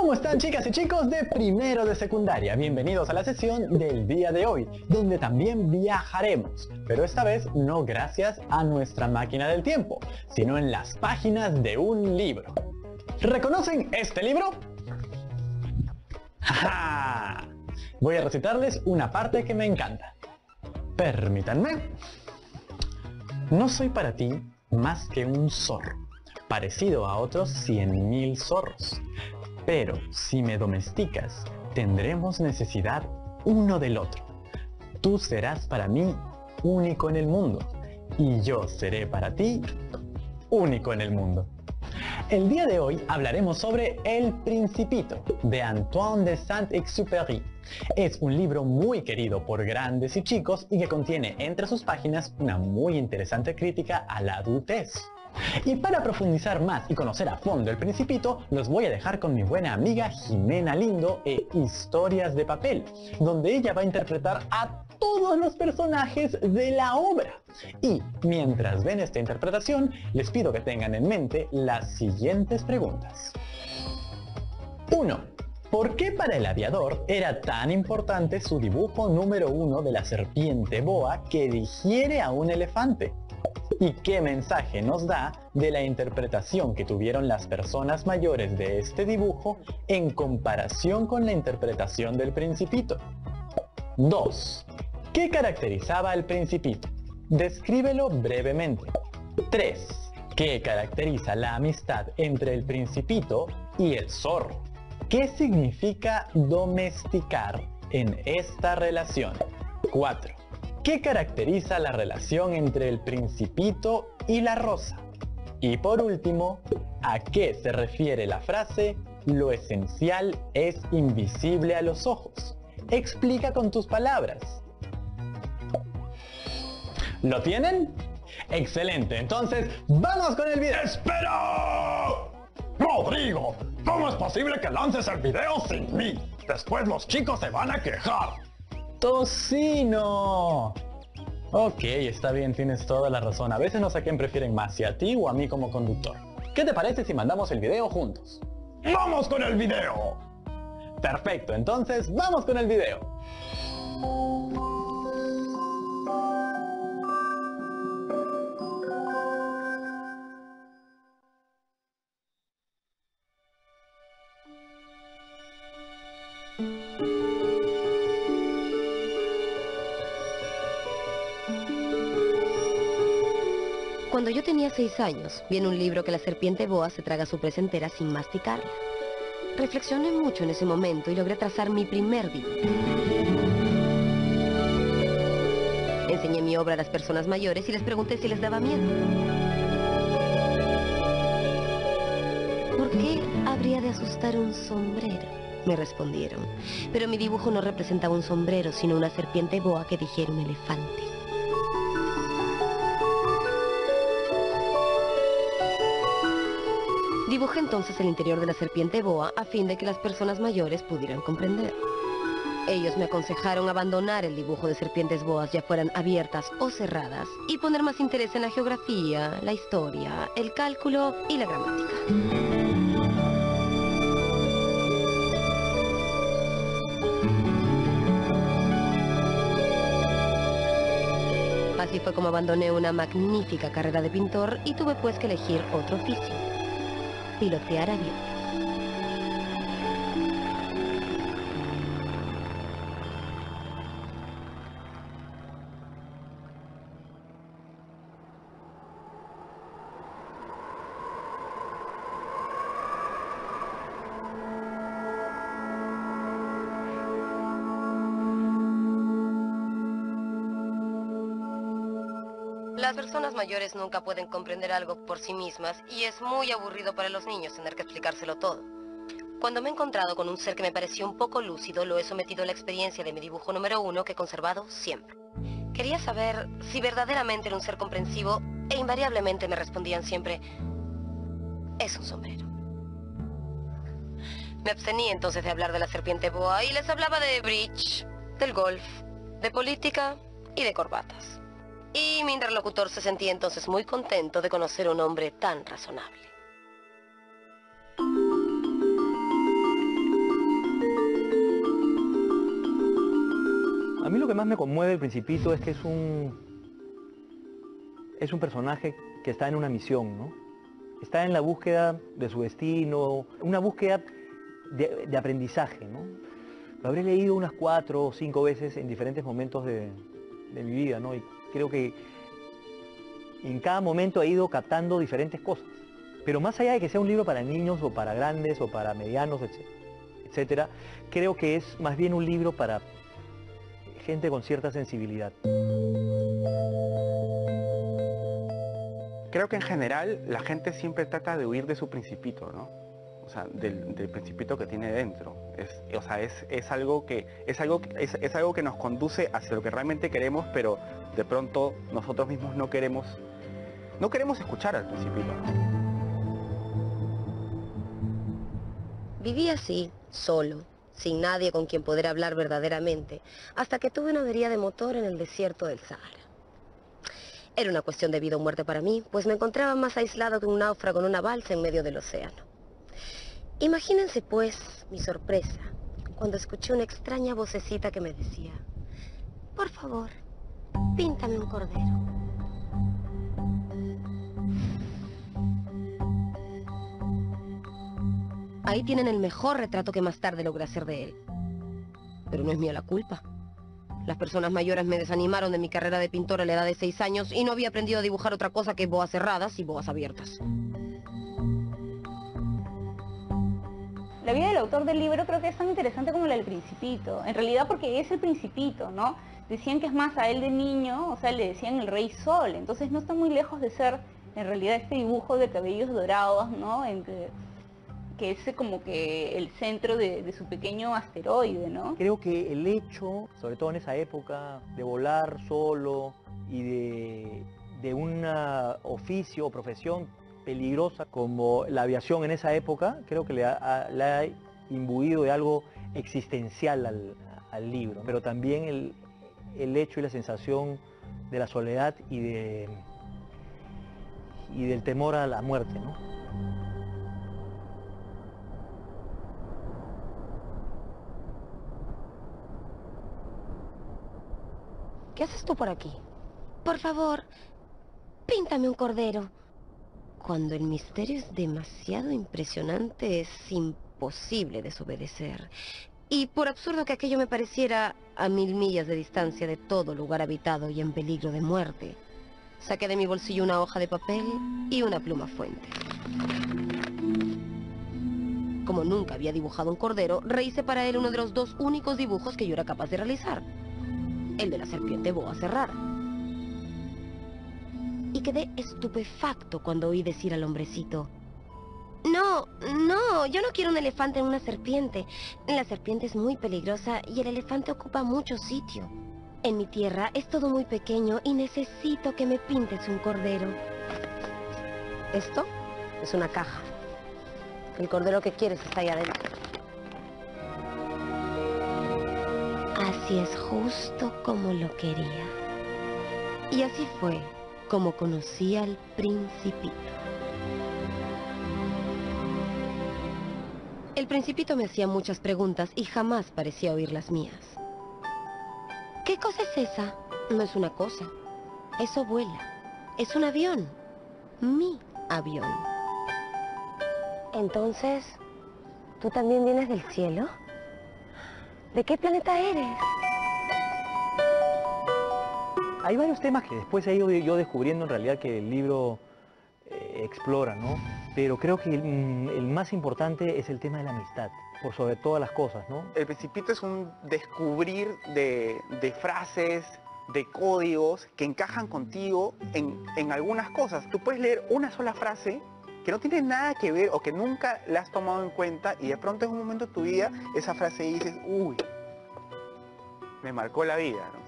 ¿Cómo están, chicas y chicos de primero de secundaria? Bienvenidos a la sesión del día de hoy, donde también viajaremos, pero esta vez no gracias a nuestra máquina del tiempo, sino en las páginas de un libro. ¿Reconocen este libro? ¡Ja! Voy a recitarles una parte que me encanta. Permítanme. No soy para ti más que un zorro, parecido a otros 100.000 zorros. Pero si me domesticas, tendremos necesidad uno del otro. Tú serás para mí único en el mundo, y yo seré para ti único en el mundo. El día de hoy hablaremos sobre El Principito, de Antoine de Saint-Exupéry. Es un libro muy querido por grandes y chicos y que contiene entre sus páginas una muy interesante crítica a la adultez. Y para profundizar más y conocer a fondo El Principito, los voy a dejar con mi buena amiga Jimena Lindo e Historias de Papel, donde ella va a interpretar a todos los personajes de la obra. Y mientras ven esta interpretación, les pido que tengan en mente las siguientes preguntas. 1. ¿Por qué para el aviador era tan importante su dibujo número 1 de la serpiente boa que digiere a un elefante? ¿Y qué mensaje nos da de la interpretación que tuvieron las personas mayores de este dibujo en comparación con la interpretación del Principito? 2. ¿Qué caracterizaba al Principito? Descríbelo brevemente. 3. ¿Qué caracteriza la amistad entre el Principito y el zorro? ¿Qué significa domesticar en esta relación? 4. ¿Qué caracteriza la relación entre el Principito y la rosa? Y por último, ¿a qué se refiere la frase "lo esencial es invisible a los ojos"? Explica con tus palabras. ¿Lo tienen? ¡Excelente! Entonces, ¡vamos con el video! ¡Espera! ¡Rodrigo! ¿Cómo es posible que lances el video sin mí? Después los chicos se van a quejar. ¡Tocino! Ok, está bien, tienes toda la razón. A veces no sé a quién prefieren más, si a ti o a mí como conductor. ¿Qué te parece si mandamos el video juntos? ¡Vamos con el video! Perfecto, entonces ¡vamos con el video! Cuando yo tenía 6 años, vi en un libro que la serpiente boa se traga su presa entera sin masticarla. Reflexioné mucho en ese momento y logré trazar mi primer dibujo. Enseñé mi obra a las personas mayores y les pregunté si les daba miedo. ¿Por qué habría de asustar un sombrero?, me respondieron. Pero mi dibujo no representaba un sombrero, sino una serpiente boa que digiere un elefante. Dibujé entonces el interior de la serpiente boa a fin de que las personas mayores pudieran comprender. Ellos me aconsejaron abandonar el dibujo de serpientes boas, ya fueran abiertas o cerradas, y poner más interés en la geografía, la historia, el cálculo y la gramática. Así fue como abandoné una magnífica carrera de pintor y tuve pues que elegir otro oficio: pilotear aviones. Las personas mayores nunca pueden comprender algo por sí mismas y es muy aburrido para los niños tener que explicárselo todo. Cuando me he encontrado con un ser que me pareció un poco lúcido, lo he sometido a la experiencia de mi dibujo número 1 que he conservado siempre. Quería saber si verdaderamente era un ser comprensivo e invariablemente me respondían siempre: es un sombrero. Me abstenía entonces de hablar de la serpiente boa y les hablaba de bridge, del golf, de política y de corbatas. Y mi interlocutor se sentía entonces muy contento de conocer a un hombre tan razonable. A mí lo que más me conmueve el Principito es que es un personaje que está en una misión, ¿no? Está en la búsqueda de su destino, una búsqueda de aprendizaje, ¿no? Lo habré leído unas 4 o 5 veces en diferentes momentos de mi vida, ¿no? Y creo que en cada momento he ido captando diferentes cosas. Pero más allá de que sea un libro para niños o para grandes o para medianos, etcétera, creo que es más bien un libro para gente con cierta sensibilidad. Creo que en general la gente siempre trata de huir de su principito, ¿no? O sea, del principito que tiene dentro. Es algo que nos conduce hacia lo que realmente queremos, pero de pronto nosotros mismos no queremos escuchar al principito, ¿no? Viví así, solo, sin nadie con quien poder hablar verdaderamente, hasta que tuve una avería de motor en el desierto del Sahara. Era una cuestión de vida o muerte para mí, pues me encontraba más aislado que un náufrago en una balsa en medio del océano. Imagínense, pues, mi sorpresa, cuando escuché una extraña vocecita que me decía: por favor, píntame un cordero. Ahí tienen el mejor retrato que más tarde logré hacer de él. Pero no es mía la culpa. Las personas mayores me desanimaron de mi carrera de pintor a la edad de 6 años y no había aprendido a dibujar otra cosa que boas cerradas y boas abiertas. La vida del autor del libro creo que es tan interesante como la del Principito. En realidad porque es el Principito, ¿no? Decían que es más a él de niño, o sea, le decían el Rey Sol. Entonces no está muy lejos de ser, en realidad, este dibujo de cabellos dorados, ¿no? Que es como que el centro de su pequeño asteroide, ¿no? Creo que el hecho, sobre todo en esa época, de volar solo y de un oficio o profesión peligrosa como la aviación en esa época, creo que le ha imbuido de algo existencial al libro, pero también el hecho y la sensación de la soledad y del temor a la muerte, ¿no? ¿Qué haces tú por aquí? Por favor, píntame un cordero. Cuando el misterio es demasiado impresionante, es imposible desobedecer. Y por absurdo que aquello me pareciera, a 1000 millas de distancia de todo lugar habitado y en peligro de muerte, saqué de mi bolsillo una hoja de papel y una pluma fuente. Como nunca había dibujado un cordero, rehice para él uno de los 2 únicos dibujos que yo era capaz de realizar: el de la serpiente boa cerrada. Y quedé estupefacto cuando oí decir al hombrecito: no, yo no quiero un elefante en una serpiente. La serpiente es muy peligrosa y el elefante ocupa mucho sitio. En mi tierra es todo muy pequeño y necesito que me pintes un cordero. Esto es una caja. El cordero que quieres está ahí adentro. Así es, justo como lo quería. Y así fue como conocí al Principito. El Principito me hacía muchas preguntas y jamás parecía oír las mías. ¿Qué cosa es esa? No es una cosa. Eso vuela. Es un avión. Mi avión. Entonces, ¿tú también vienes del cielo? ¿De qué planeta eres? Hay varios temas que después he ido yo descubriendo en realidad que el libro explora, ¿no? Pero creo que el más importante es el tema de la amistad, por sobre todas las cosas, ¿no? El Principito es un descubrir de frases, de códigos que encajan contigo en algunas cosas. Tú puedes leer una sola frase que no tiene nada que ver o que nunca la has tomado en cuenta y de pronto en un momento de tu vida esa frase dices: uy, me marcó la vida, ¿no?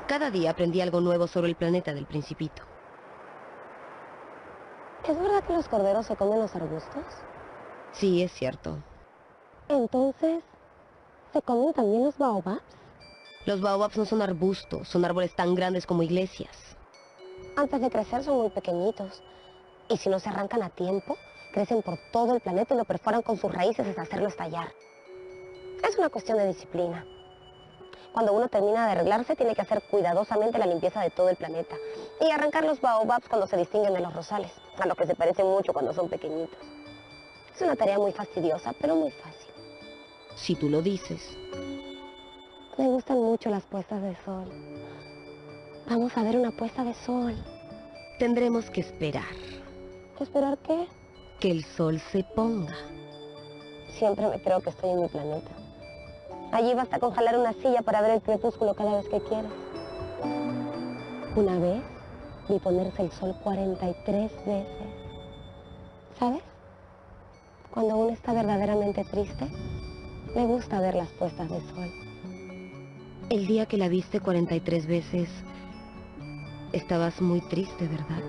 Cada día aprendí algo nuevo sobre el planeta del Principito. ¿Es verdad que los corderos se comen los arbustos? Sí, es cierto. Entonces, ¿se comen también los baobabs? Los baobabs no son arbustos, son árboles tan grandes como iglesias. Antes de crecer son muy pequeñitos. Y si no se arrancan a tiempo, crecen por todo el planeta y lo perforan con sus raíces hasta hacerlo estallar. Es una cuestión de disciplina. Cuando uno termina de arreglarse, tiene que hacer cuidadosamente la limpieza de todo el planeta. Y arrancar los baobabs cuando se distinguen de los rosales, a los que se parecen mucho cuando son pequeñitos. Es una tarea muy fastidiosa, pero muy fácil. Si tú lo dices. Me gustan mucho las puestas de sol. Vamos a ver una puesta de sol. Tendremos que esperar. ¿Esperar qué? Que el sol se ponga. Siempre me creo que estoy en mi planeta. Allí basta con jalar una silla para ver el crepúsculo cada vez que quieras. Una vez vi ponerse el sol 43 veces. ¿Sabes? Cuando uno está verdaderamente triste, me gusta ver las puestas de sol. El día que la viste 43 veces, estabas muy triste, ¿verdad?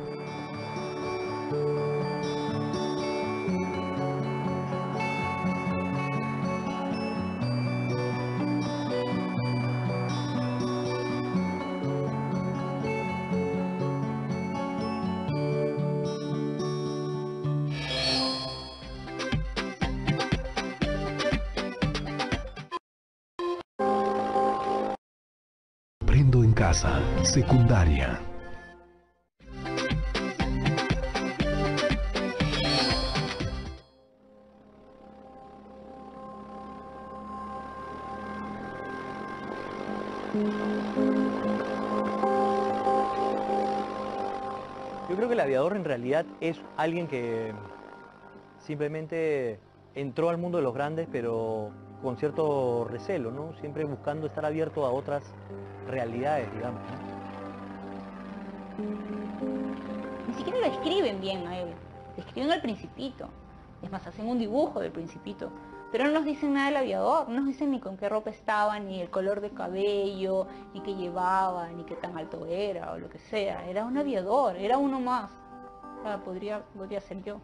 Aprendo en casa, secundaria. Yo creo que el aviador en realidad es alguien que simplemente entró al mundo de los grandes, pero con cierto recelo, ¿no? Siempre buscando estar abierto a otras realidades, digamos, ¿no? Ni siquiera lo escriben bien a él. Le escriben al Principito. Es más, hacen un dibujo del Principito. Pero no nos dicen nada del aviador. No nos dicen ni con qué ropa estaba, ni el color de cabello, ni qué llevaba, ni qué tan alto era, o lo que sea. Era un aviador, era uno más. O sea, podría ser yo.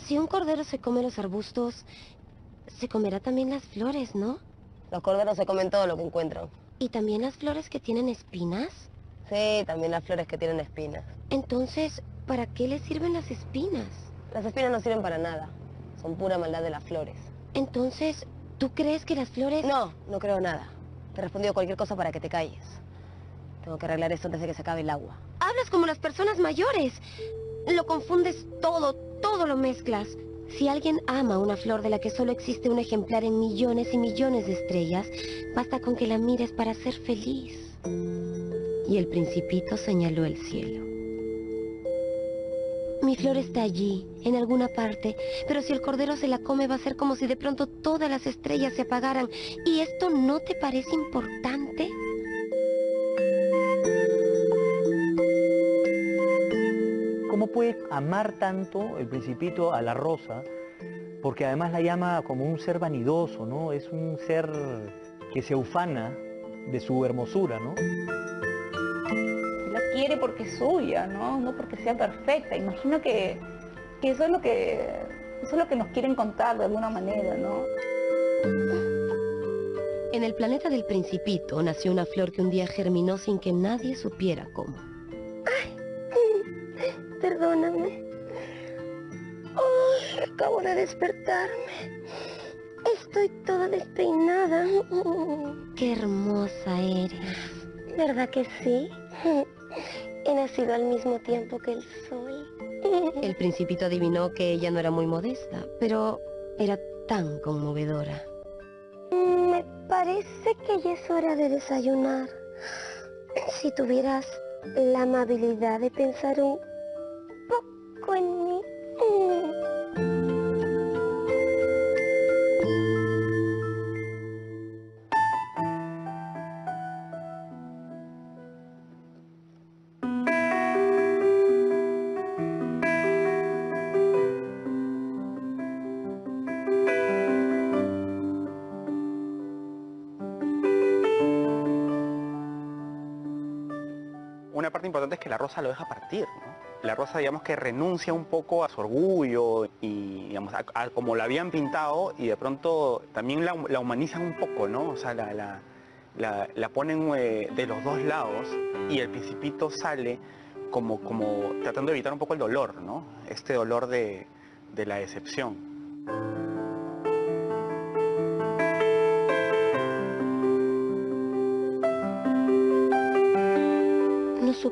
Si un cordero se come los arbustos, se comerá también las flores, ¿no? Los corderos se comen todo lo que encuentran. ¿Y también las flores que tienen espinas? Sí, también las flores que tienen espinas. Entonces, ¿para qué les sirven las espinas? Las espinas no sirven para nada. Son pura maldad de las flores. Entonces, ¿tú crees que las flores...? No, no creo nada. Te he respondido cualquier cosa para que te calles. Tengo que arreglar esto antes de que se acabe el agua. Hablas como las personas mayores. Lo confundes todo lo mezclas. Si alguien ama una flor de la que solo existe un ejemplar en millones y millones de estrellas, basta con que la mires para ser feliz. Y el Principito señaló el cielo. Mi flor está allí, en alguna parte, pero si el cordero se la come va a ser como si de pronto todas las estrellas se apagaran. ¿Y esto no te parece importante? ¿Cómo puede amar tanto el Principito a la rosa? Porque además la llama como un ser vanidoso, ¿no? Es un ser que se ufana de su hermosura, ¿no? La quiere porque es suya, ¿no? No porque sea perfecta. Imagino que eso es lo que nos quieren contar de alguna manera, ¿no? En el planeta del Principito nació una flor que un día germinó sin que nadie supiera cómo. Perdóname. Oh, acabo de despertarme. Estoy toda despeinada. ¡Qué hermosa eres! ¿Verdad que sí? He nacido al mismo tiempo que el sol. El Principito adivinó que ella no era muy modesta, pero era tan conmovedora. Me parece que ya es hora de desayunar. Si tuvieras la amabilidad de pensar un poco en mí. Una parte importante es que la rosa lo deja partir, ¿no? La rosa, digamos, que renuncia un poco a su orgullo y, digamos, a como la habían pintado, y de pronto también la humanizan un poco, ¿no? O sea, la ponen de los dos lados, y el Principito sale como tratando de evitar un poco el dolor, ¿no? Este dolor de la decepción.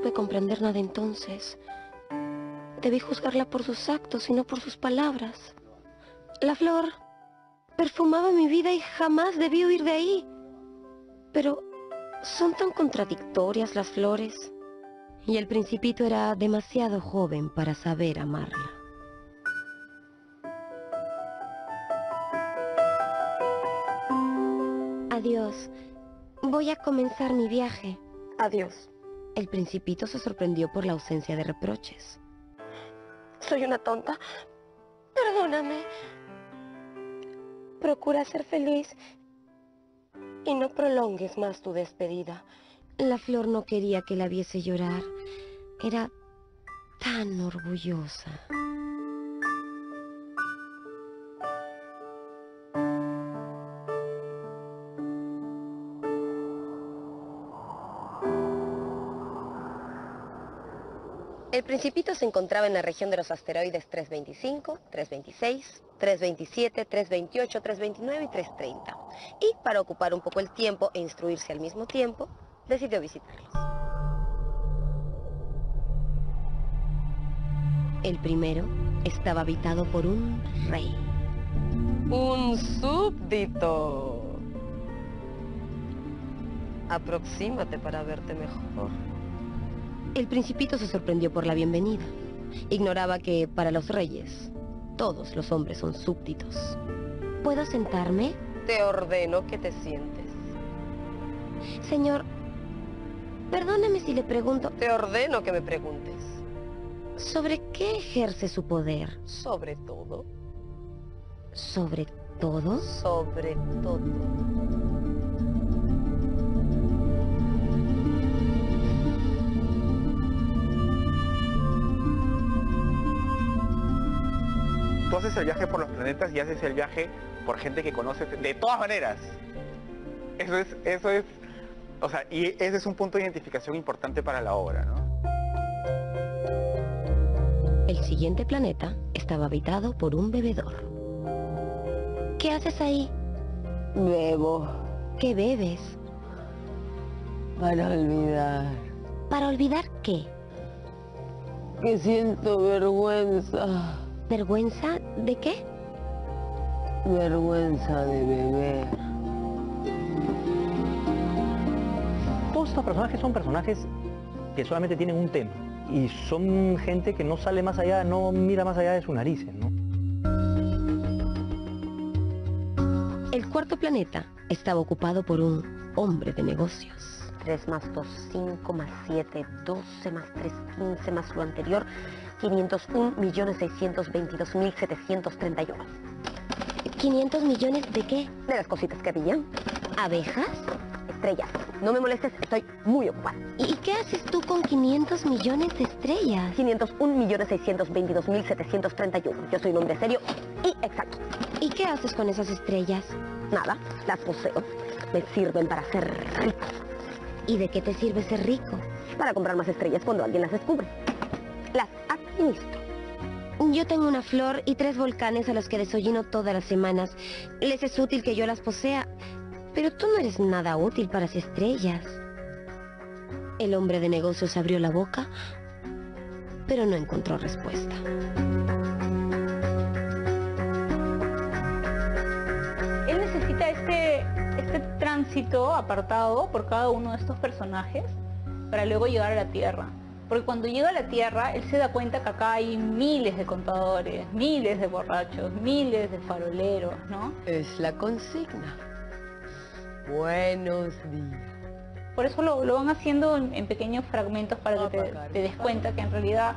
supe comprender nada entonces. Debí juzgarla por sus actos y no por sus palabras. La flor perfumaba mi vida y jamás debí huir de ahí. Pero son tan contradictorias las flores. Y el Principito era demasiado joven para saber amarla. Adiós. Voy a comenzar mi viaje. Adiós. El Principito se sorprendió por la ausencia de reproches. Soy una tonta. Perdóname. Procura ser feliz y no prolongues más tu despedida. La flor no quería que la viese llorar. Era tan orgullosa. El Principito se encontraba en la región de los asteroides 325, 326, 327, 328, 329 y 330. Y para ocupar un poco el tiempo e instruirse al mismo tiempo, decidió visitarlos. El primero estaba habitado por un rey. Un súbdito. Aproxímate para verte mejor. El Principito se sorprendió por la bienvenida. Ignoraba que para los reyes, todos los hombres son súbditos. ¿Puedo sentarme? Te ordeno que te sientes. Señor, perdóneme si le pregunto, Te ordeno que me preguntes. ¿sobre qué ejerce su poder? Sobre todo. ¿Sobre todo? Sobre todo. Tú haces el viaje por los planetas y haces el viaje por gente que conoces de todas maneras. Eso es, o sea, y ese es un punto de identificación importante para la obra, ¿no? El siguiente planeta estaba habitado por un bebedor. ¿Qué haces ahí? Bebo ¿Qué bebes? para olvidar ¿Para olvidar qué? que siento vergüenza, ¿Vergüenza de qué? vergüenza de beber. Todos estos personajes son personajes que solamente tienen un tema. Y son gente que no sale más allá, no mira más allá de sus narices, ¿no? El cuarto planeta estaba ocupado por un hombre de negocios. 3 más 2, 5 más 7, 12 más 3, 15 más lo anterior, 501.622.731. ¿500 millones de qué? De las cositas que habían. ¿Abejas? Estrellas. No me molestes, estoy muy ocupada. ¿Y qué haces tú con 500 millones de estrellas? 501.622.731. Yo soy un hombre serio y exacto. ¿Y qué haces con esas estrellas? Nada, las poseo. Me sirven para ser rico. ¿Y de qué te sirve ser rico? Para comprar más estrellas cuando alguien las descubre. Las administro. Yo tengo una flor y 3 volcanes a los que desollino todas las semanas. Les es útil que yo las posea, pero tú no eres nada útil para las estrellas. El hombre de negocios abrió la boca, pero no encontró respuesta. Él necesita este tránsito apartado por cada uno de estos personajes para luego llegar a la Tierra. Porque cuando llega a la Tierra, él se da cuenta que acá hay miles de contadores, miles de borrachos, miles de faroleros, ¿no? Es la consigna. Buenos días. Por eso lo van haciendo en pequeños fragmentos para que te des cuenta que en realidad,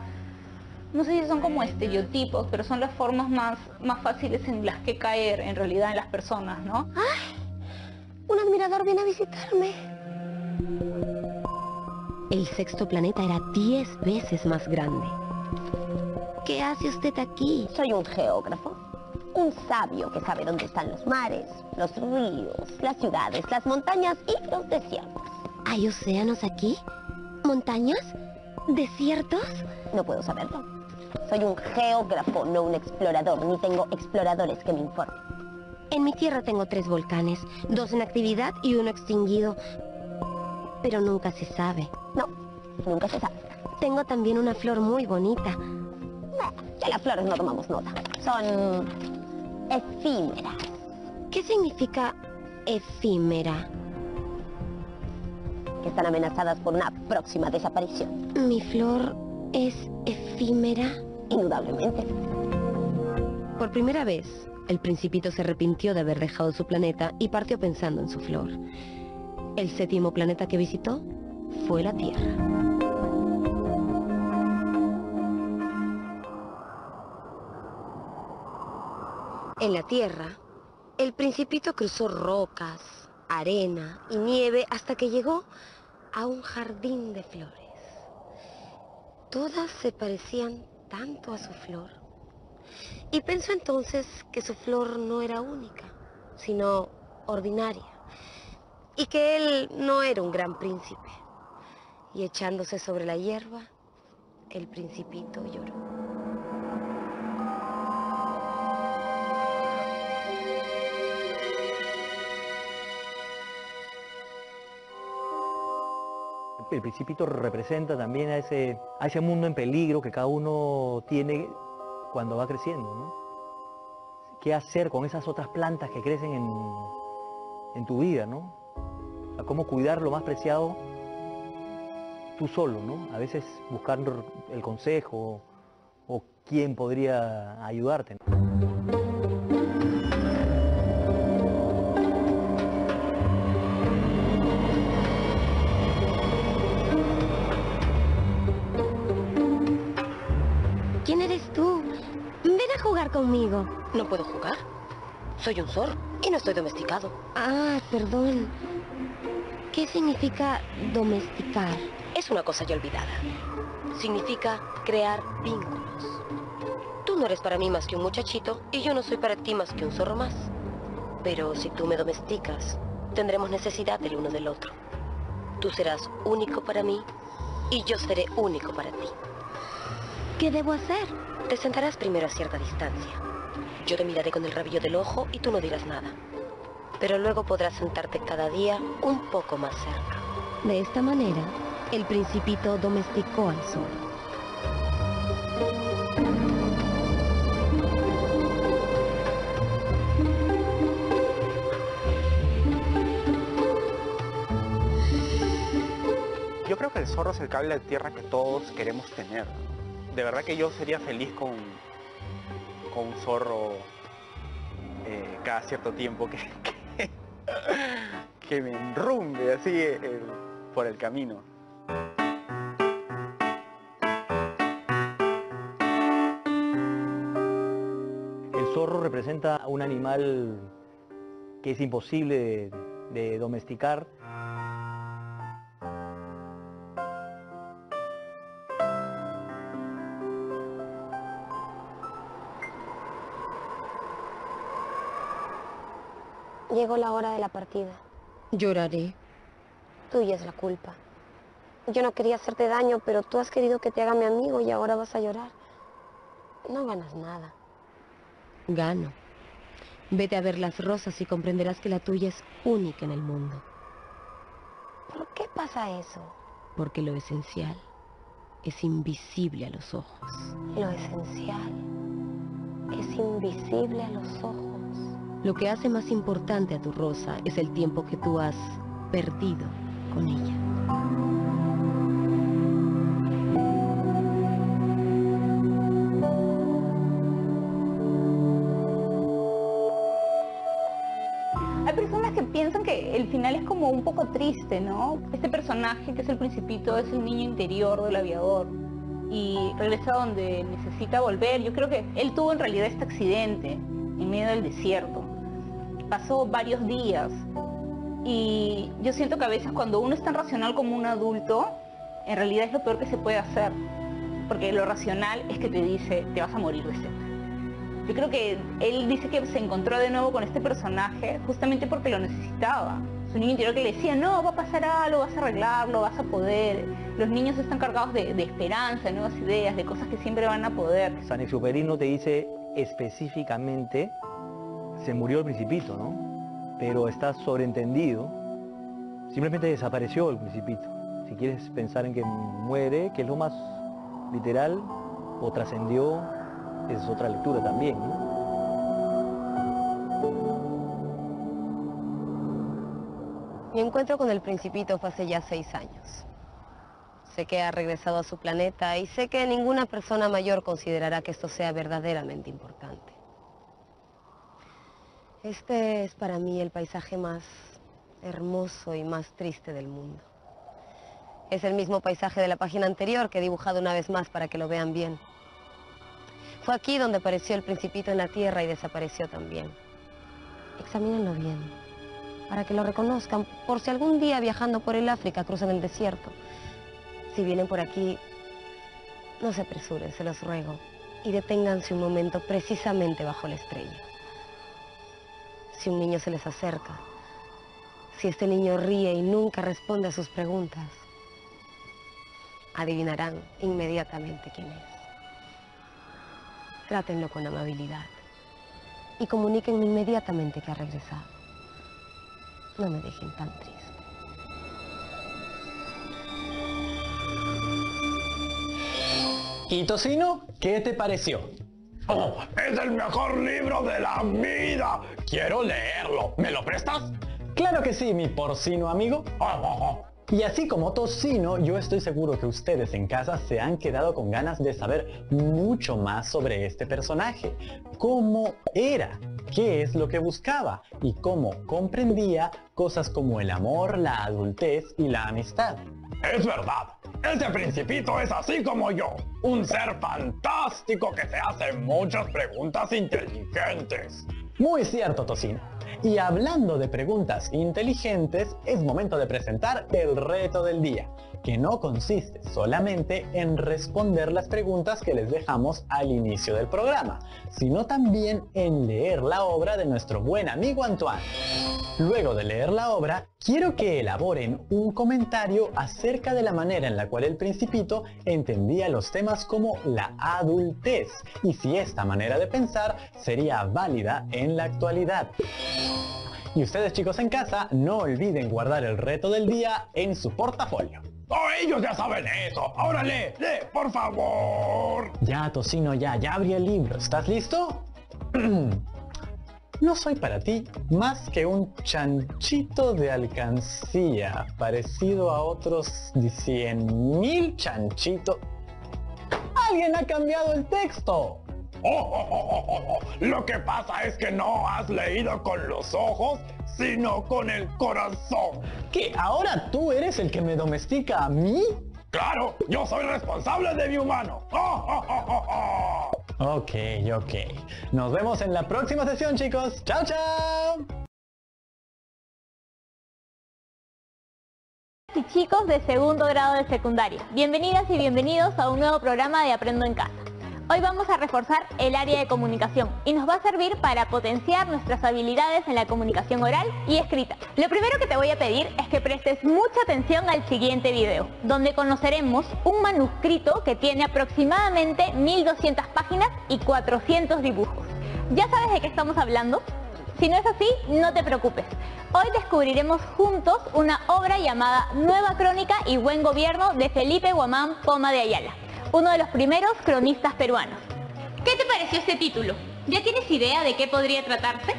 no sé si son como estereotipos, pero son las formas más fáciles en las que caer en realidad en las personas, ¿no? Un admirador viene a visitarme. El sexto planeta era 10 veces más grande. ¿Qué hace usted aquí? Soy un geógrafo. Un sabio que sabe dónde están los mares, los ríos, las ciudades, las montañas y los desiertos. ¿Hay océanos aquí? ¿Montañas? ¿Desiertos? No puedo saberlo. Soy un geógrafo, no un explorador, ni tengo exploradores que me informen. En mi tierra tengo 3 volcanes, 2 en actividad y 1 extinguido. Pero nunca se sabe. No, nunca se sabe. Tengo también una flor muy bonita. De las flores no tomamos nota. Son efímeras. ¿Qué significa efímera? Que están amenazadas por una próxima desaparición. ¿Mi flor es efímera? Indudablemente. Por primera vez, el Principito se arrepintió de haber dejado su planeta y partió pensando en su flor. El 7º planeta que visitó fue la Tierra. En la Tierra, el Principito cruzó rocas, arena y nieve hasta que llegó a un jardín de flores. Todas se parecían tanto a su flor. Y pensó entonces que su flor no era única, sino ordinaria, y que él no era un gran príncipe. Y echándose sobre la hierba, el Principito lloró. El Principito representa también a ese mundo en peligro que cada uno tiene cuando va creciendo, ¿no? ¿Qué hacer con esas otras plantas que crecen en tu vida, ¿no? O sea, cómo cuidar lo más preciado tú solo, ¿no? A veces buscando el consejo o quién podría ayudarte, ¿no? ¿Quién eres tú? Ven a jugar conmigo. ¿No puedo jugar? Soy un zorro y no estoy domesticado. Ah, perdón. ¿Qué significa domesticar? Es una cosa ya olvidada. Significa crear vínculos. Tú no eres para mí más que un muchachito y yo no soy para ti más que un zorro más. Pero si tú me domesticas, tendremos necesidad del uno del otro. Tú serás único para mí y yo seré único para ti. ¿Qué debo hacer? Te sentarás primero a cierta distancia. Yo te miraré con el rabillo del ojo y tú no dirás nada. Pero luego podrás sentarte cada día un poco más cerca. De esta manera, el Principito domesticó al zorro. Yo creo que el zorro es el cable de tierra que todos queremos tener. De verdad que yo sería feliz con un zorro cada cierto tiempo que me enrumbe así por el camino. El zorro representa un animal que es imposible de domesticar. Llegó la hora de la partida. Lloraré. Tuya es la culpa. Yo no quería hacerte daño, pero tú has querido que te haga mi amigo y ahora vas a llorar. No ganas nada. Gano. Vete a ver las rosas y comprenderás que la tuya es única en el mundo. ¿Por qué pasa eso? Porque lo esencial es invisible a los ojos. Lo esencial es invisible a los ojos. Lo que hace más importante a tu rosa es el tiempo que tú has perdido con ella. Hay personas que piensan que el final es como un poco triste, ¿no? Este personaje que es el Principito es el niño interior del aviador y regresa donde necesita volver. Yo creo que él tuvo en realidad este accidente en medio del desierto. Pasó varios días y yo siento que a veces cuando uno es tan racional como un adulto, en realidad es lo peor que se puede hacer, porque lo racional es que te dice, te vas a morir de sed. Yo creo que él dice que se encontró de nuevo con este personaje justamente porque lo necesitaba. Su niño interior que le decía, no, va a pasar algo, vas a arreglarlo, vas a poder. Los niños están cargados de esperanza, de nuevas ideas, de cosas que siempre van a poder. Saint-Exupéry no te dice específicamente se murió el Principito, ¿no? Pero está sobreentendido, simplemente desapareció el Principito. Si quieres pensar en que muere, que es lo más literal, o trascendió, es otra lectura también, ¿no? Mi encuentro con el Principito fue hace ya 6 años. Sé que ha regresado a su planeta y sé que ninguna persona mayor considerará que esto sea verdaderamente importante. Este es para mí el paisaje más hermoso y más triste del mundo. Es el mismo paisaje de la página anterior que he dibujado una vez más para que lo vean bien. Fue aquí donde apareció el Principito en la Tierra y desapareció también. Examínenlo bien, para que lo reconozcan, por si algún día viajando por el África cruzan el desierto. Si vienen por aquí, no se apresuren, se los ruego, y deténganse un momento precisamente bajo la estrella. Si un niño se les acerca, si este niño ríe y nunca responde a sus preguntas, adivinarán inmediatamente quién es. Trátenlo con amabilidad y comuníquenme inmediatamente que ha regresado. No me dejen tan triste. ¿Y Tocino? ¿Qué te pareció? ¡Oh, es el mejor libro de la vida! ¡Quiero leerlo! ¿Me lo prestas? Claro que sí, mi porcino amigo. Y así como Tocino, yo estoy seguro que ustedes en casa se han quedado con ganas de saber mucho más sobre este personaje. ¿Cómo era? ¿Qué es lo que buscaba? Y cómo comprendía cosas como el amor, la adultez y la amistad. Es verdad, este Principito es así como yo, un ser fantástico que se hace muchas preguntas inteligentes. Muy cierto, Tocino. Y hablando de preguntas inteligentes, es momento de presentar el reto del día, que no consiste solamente en responder las preguntas que les dejamos al inicio del programa, sino también en leer la obra de nuestro buen amigo Antoine. Luego de leer la obra, quiero que elaboren un comentario acerca de la manera en la cual el Principito entendía los temas como la adultez y si esta manera de pensar sería válida en la actualidad. Y ustedes, chicos en casa, no olviden guardar el reto del día en su portafolio. ¡Oh, ellos ya saben eso! ¡Ahora lee, por favor! Ya, Tocino, ya abrí el libro. ¿Estás listo? No soy para ti más que un chanchito de alcancía, parecido a otros 100.000 chanchitos. ¡Alguien ha cambiado el texto! Lo que pasa es que no has leído con los ojos, sino con el corazón. ¿Qué? ¿Ahora tú eres el que me domestica a mí? ¡Claro! ¡Yo soy responsable de mi humano! Ok. Nos vemos en la próxima sesión, chicos. ¡Chao, chao! Y chicos de segundo grado de secundaria, bienvenidas y bienvenidos a un nuevo programa de Aprendo en Casa. Hoy vamos a reforzar el área de comunicación y nos va a servir para potenciar nuestras habilidades en la comunicación oral y escrita. Lo primero que te voy a pedir es que prestes mucha atención al siguiente video, donde conoceremos un manuscrito que tiene aproximadamente 1200 páginas y 400 dibujos. ¿Ya sabes de qué estamos hablando? Si no es así, no te preocupes. Hoy descubriremos juntos una obra llamada Nueva Crónica y Buen Gobierno de Felipe Guamán Poma de Ayala, uno de los primeros cronistas peruanos. ¿Qué te pareció este título? ¿Ya tienes idea de qué podría tratarse?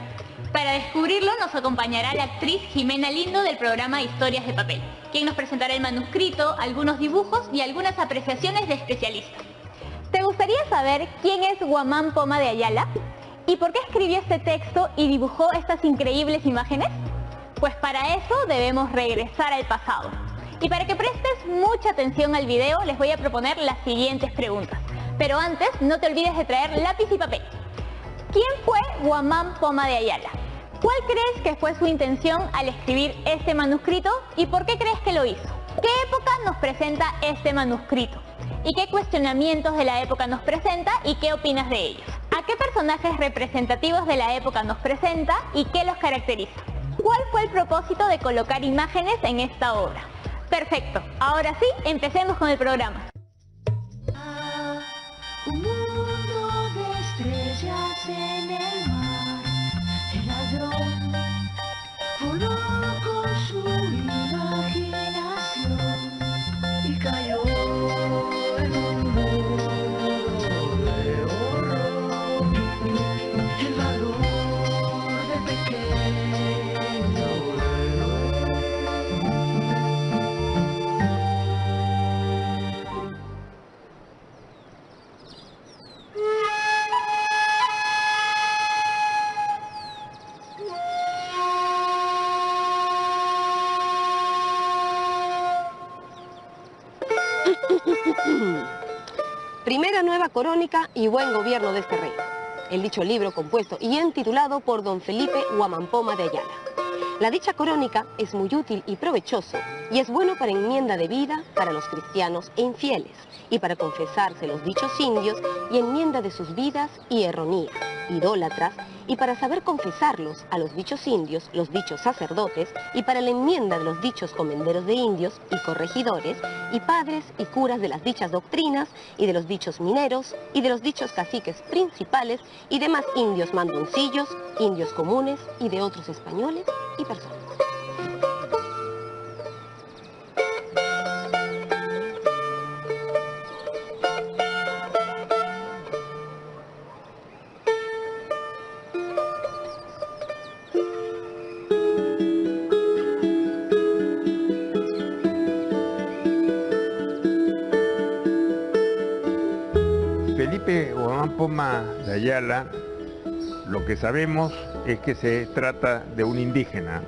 Para descubrirlo nos acompañará la actriz Jimena Lindo del programa Historias de Papel, quien nos presentará el manuscrito, algunos dibujos y algunas apreciaciones de especialistas. ¿Te gustaría saber quién es Guamán Poma de Ayala? ¿Y por qué escribió este texto y dibujó estas increíbles imágenes? Pues para eso debemos regresar al pasado. Y para que prestes mucha atención al video, les voy a proponer las siguientes preguntas. Pero antes, no te olvides de traer lápiz y papel. ¿Quién fue Guamán Poma de Ayala? ¿Cuál crees que fue su intención al escribir este manuscrito y por qué crees que lo hizo? ¿Qué época nos presenta este manuscrito? ¿Y qué cuestionamientos de la época nos presenta y qué opinas de ellos? ¿A qué personajes representativos de la época nos presenta y qué los caracteriza? ¿Cuál fue el propósito de colocar imágenes en esta obra? Perfecto, ahora sí, empecemos con el programa. Un mundo de estrellas en el mar, el ladrón voló con su imaginación Primera nueva crónica y buen gobierno de este reino. El dicho libro compuesto y entitulado por don Felipe Huamampoma de Ayala. La dicha crónica es muy útil y provechoso y es bueno para enmienda de vida para los cristianos e infieles y para confesarse los dichos indios y enmienda de sus vidas y erronía, idólatras, y para saber confesarlos a los dichos indios, los dichos sacerdotes, y para la enmienda de los dichos comenderos de indios y corregidores, y padres y curas de las dichas doctrinas, y de los dichos mineros, y de los dichos caciques principales, y demás indios mandoncillos, indios comunes, y de otros españoles y personas. Felipe Huamampoma de Ayala, lo que sabemos es que se trata de un indígena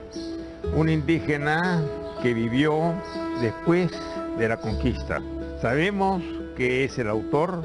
que vivió después de la conquista. Sabemos que es el autor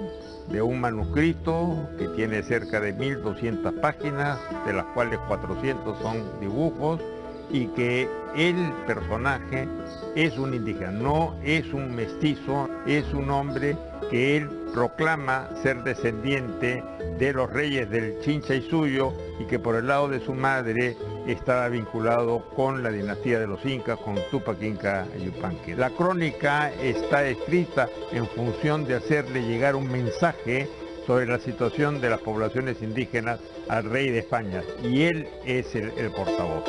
de un manuscrito que tiene cerca de 1200 páginas, de las cuales 400 son dibujos, y que el personaje es un indígena, no es un mestizo, es un hombre que él proclama ser descendiente de los reyes del Chincha y Suyo y que por el lado de su madre estaba vinculado con la dinastía de los incas, con Tupac Inca Yupanqui. La crónica está escrita en función de hacerle llegar un mensaje sobre la situación de las poblaciones indígenas al rey de España, y él es el portavoz.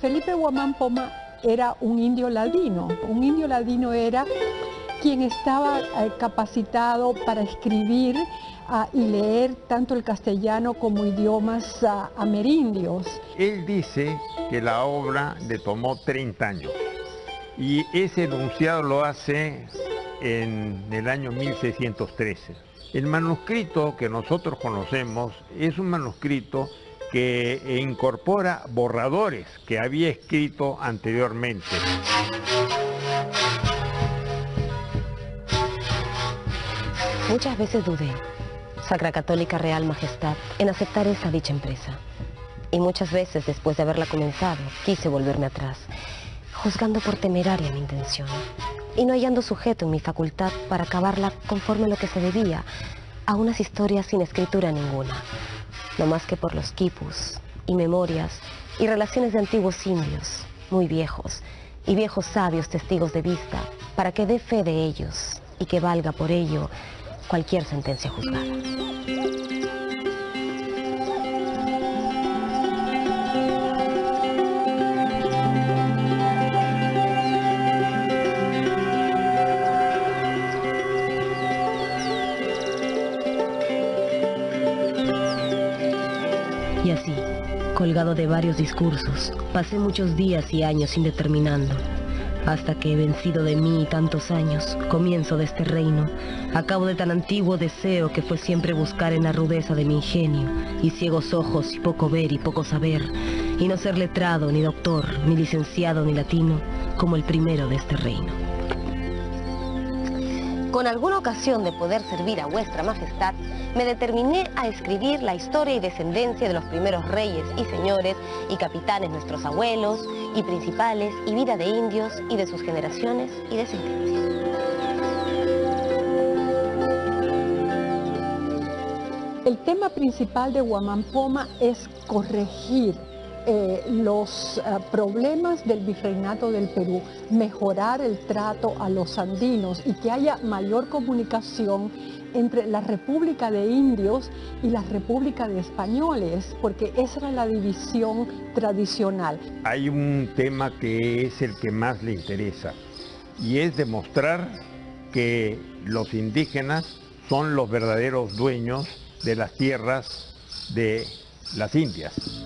Felipe Huamampoma era un indio ladino. Un indio ladino era quien estaba capacitado para escribir y leer tanto el castellano como idiomas amerindios. Él dice que la obra le tomó 30 años y ese enunciado lo hace en el año 1613. El manuscrito que nosotros conocemos es un manuscrito que incorpora borradores que había escrito anteriormente. Muchas veces dudé, Sacra Católica Real Majestad, en aceptar esa dicha empresa. Y muchas veces, después de haberla comenzado, quise volverme atrás, juzgando por temeraria mi intención, y no hallando sujeto en mi facultad para acabarla conforme a lo que se debía, a unas historias sin escritura ninguna, no más que por los quipus, y memorias, y relaciones de antiguos indios, muy viejos, y viejos sabios testigos de vista, para que dé fe de ellos, y que valga por ello cualquier sentencia juzgada. Y así, colgado de varios discursos, pasé muchos días y años indeterminando, hasta que, vencido de mí tantos años, comienzo de este reino, a cabo de tan antiguo deseo que fue siempre buscar en la rudeza de mi ingenio, y ciegos ojos y poco ver y poco saber, y no ser letrado, ni doctor, ni licenciado, ni latino, como el primero de este reino. Con alguna ocasión de poder servir a vuestra majestad, me determiné a escribir la historia y descendencia de los primeros reyes y señores y capitanes nuestros abuelos y principales y vida de indios y de sus generaciones y descendencias. El tema principal de Huamampoma es corregir los problemas del virreinato del Perú, mejorar el trato a los andinos y que haya mayor comunicación entre la República de Indios y la República de Españoles, porque esa era la división tradicional. Hay un tema que es el que más le interesa y es demostrar que los indígenas son los verdaderos dueños de las tierras de las Indias.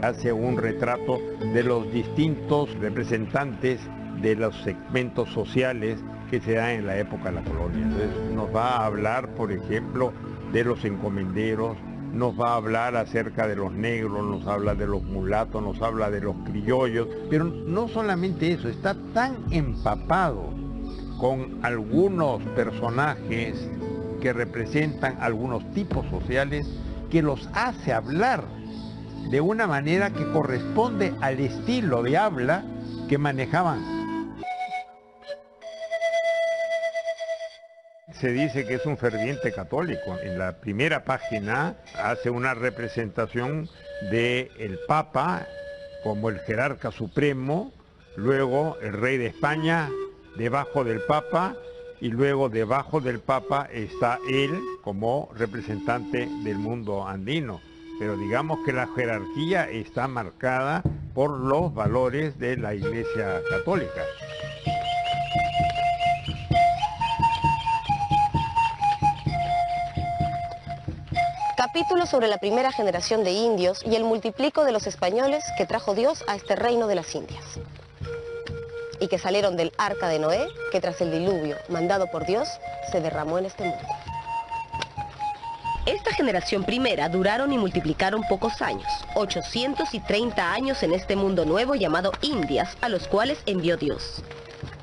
Hace un retrato de los distintos representantes de los segmentos sociales que se dan en la época de la colonia. Entonces nos va a hablar, por ejemplo, de los encomenderos, nos va a hablar acerca de los negros, nos habla de los mulatos, nos habla de los criollos, pero no solamente eso, está tan empapado con algunos personajes que representan algunos tipos sociales, que los hace hablar de una manera que corresponde al estilo de habla que manejaban. Se dice que es un ferviente católico. En la primera página hace una representación del Papa como el jerarca supremo, luego el rey de España debajo del Papa, y luego debajo del Papa está él como representante del mundo andino. Pero digamos que la jerarquía está marcada por los valores de la Iglesia Católica. Capítulo sobre la primera generación de indios y el multiplico de los españoles que trajo Dios a este reino de las Indias. Y que salieron del arca de Noé, que tras el diluvio, mandado por Dios, se derramó en este mundo. Esta generación primera duraron y multiplicaron pocos años, 830 años en este mundo nuevo llamado Indias, a los cuales envió Dios.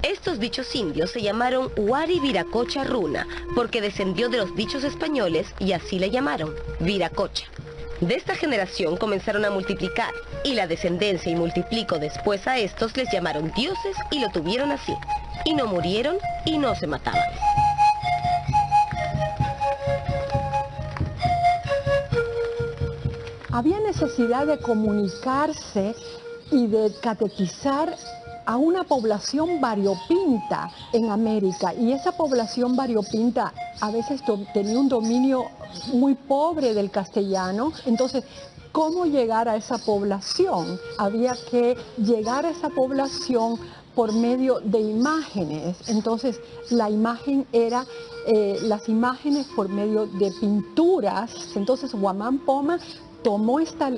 Estos dichos indios se llamaron Wari Viracocha Runa, porque descendió de los dichos españoles y así le llamaron, Viracocha. De esta generación comenzaron a multiplicar, y la descendencia y multiplico después a estos les llamaron dioses y lo tuvieron así, y no murieron y no se mataban. Había necesidad de comunicarse y de catequizar a una población variopinta en América, y esa población variopinta a veces tenía un dominio muy pobre del castellano. Entonces, ¿cómo llegar a esa población? Había que llegar a esa población por medio de imágenes. Entonces, la imagen era las imágenes por medio de pinturas. Entonces, Guamán Poma tomó esta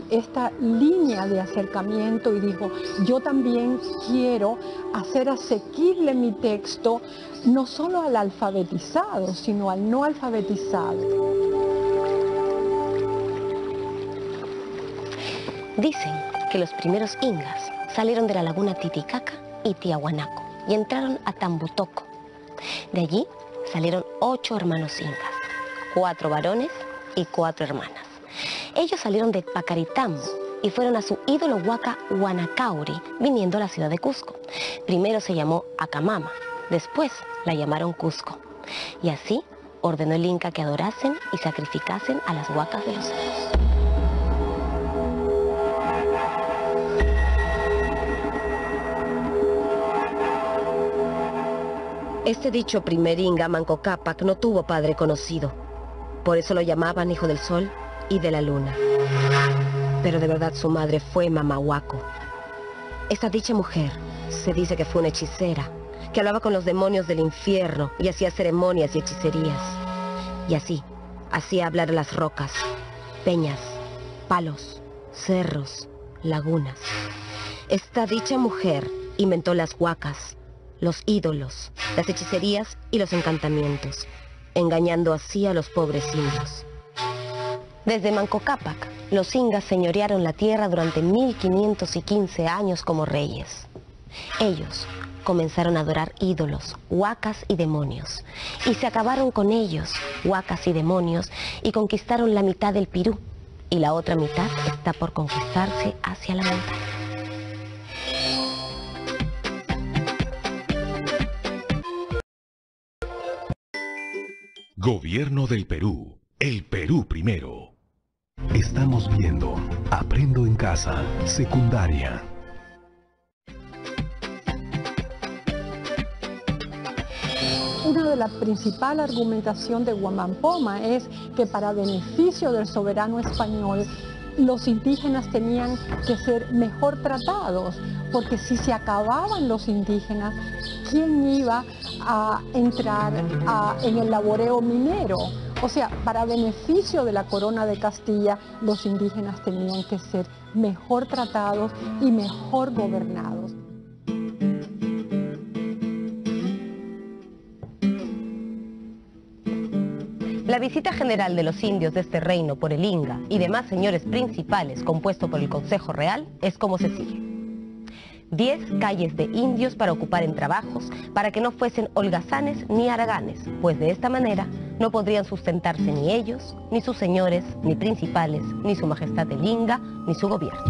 línea de acercamiento y dijo, yo también quiero hacer asequible mi texto no solo al alfabetizado, sino al no alfabetizado. Dicen que los primeros ingas salieron de la laguna Titicaca y Tiahuanaco y entraron a Tambutoco. De allí salieron 8 hermanos ingas, 4 varones y 4 hermanas. Ellos salieron de Pacaritambo y fueron a su ídolo huaca Huanacauri, viniendo a la ciudad de Cusco. Primero se llamó Acamama, después la llamaron Cusco. Y así ordenó el Inca que adorasen y sacrificasen a las huacas de los cerros. Este dicho primer Inga, Manco Cápac, no tuvo padre conocido. Por eso lo llamaban Hijo del Sol y de la Luna. Pero de verdad su madre fue Mamahuaco. Esta dicha mujer se dice que fue una hechicera, que hablaba con los demonios del infierno y hacía ceremonias y hechicerías. Y así, hacía hablar a las rocas, peñas, palos, cerros, lagunas. Esta dicha mujer inventó las huacas, los ídolos, las hechicerías y los encantamientos, engañando así a los pobres indios. Desde Manco Cápac, los ingas señorearon la tierra durante 1515 años como reyes. Ellos comenzaron a adorar ídolos, huacas y demonios, y se acabaron con ellos, huacas y demonios, y conquistaron la mitad del Perú, y la otra mitad está por conquistarse hacia la montaña. Gobierno del Perú, el Perú primero. Estamos viendo Aprendo en Casa, secundaria. Una de las principales argumentaciones de Guamán Poma es que para beneficio del soberano español, los indígenas tenían que ser mejor tratados, porque si se acababan los indígenas, ¿quién iba a entrar en el laboreo minero? O sea, para beneficio de la corona de Castilla, los indígenas tenían que ser mejor tratados y mejor gobernados. La visita general de los indios de este reino por el Inga y demás señores principales compuesto por el Consejo Real es como se sigue. 10 calles de indios para ocupar en trabajos, para que no fuesen holgazanes ni haraganes, pues de esta manera no podrían sustentarse ni ellos, ni sus señores, ni principales, ni su majestad el Inga, ni su gobierno.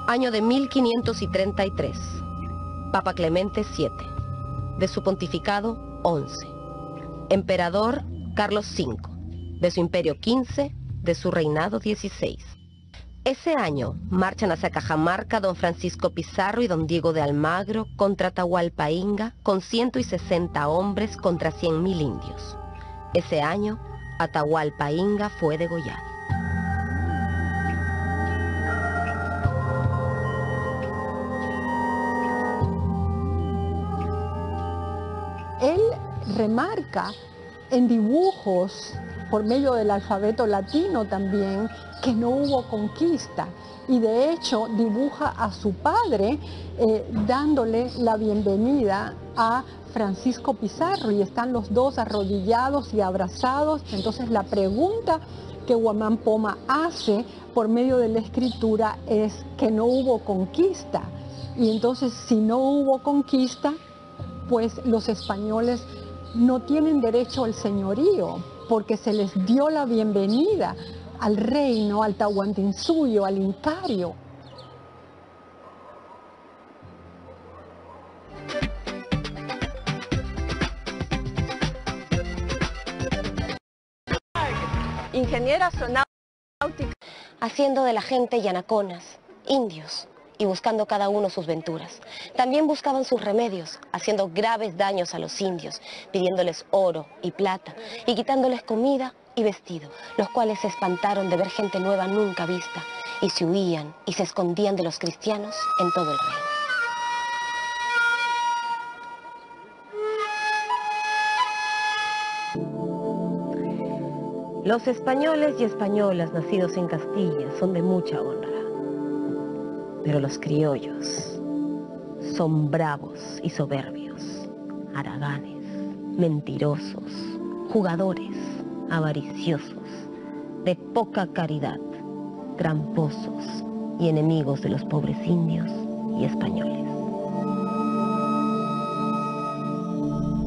Año de 1533. Papa Clemente VII. De su pontificado, 11. Emperador Carlos V. De su imperio, 15. De su reinado, 16. Ese año marchan hacia Cajamarca don Francisco Pizarro y don Diego de Almagro contra Atahualpa Inga con 160 hombres contra 100.000 indios. Ese año, Atahualpa Inga fue degollado. Él remarca en dibujos, por medio del alfabeto latino también, que no hubo conquista. Y de hecho dibuja a su padre dándole la bienvenida a Francisco Pizarro, y están los dos arrodillados y abrazados. Entonces la pregunta que Guamán Poma hace por medio de la escritura es que no hubo conquista. Y entonces, si no hubo conquista, pues los españoles no tienen derecho al señorío, porque se les dio la bienvenida al reino, al Tahuantinsuyo, al Incario. Ingeniera astronáutica. Haciendo de la gente yanaconas, indios, y buscando cada uno sus venturas. También buscaban sus remedios, haciendo graves daños a los indios, pidiéndoles oro y plata, y quitándoles comida y vestido, los cuales se espantaron de ver gente nueva nunca vista, y se huían y se escondían de los cristianos en todo el reino. Los españoles y españolas nacidos en Castilla son de mucha honra. Pero los criollos son bravos y soberbios, haraganes, mentirosos, jugadores, avariciosos, de poca caridad, tramposos y enemigos de los pobres indios y españoles.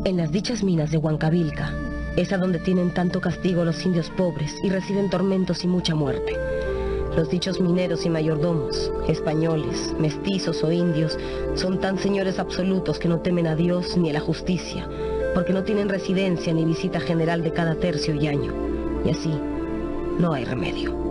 En las dichas minas de Huancavilca, es a donde tienen tanto castigo los indios pobres y reciben tormentos y mucha muerte. Los dichos mineros y mayordomos, españoles, mestizos o indios, son tan señores absolutos que no temen a Dios ni a la justicia, porque no tienen residencia ni visita general de cada tercio y año. Y así, no hay remedio.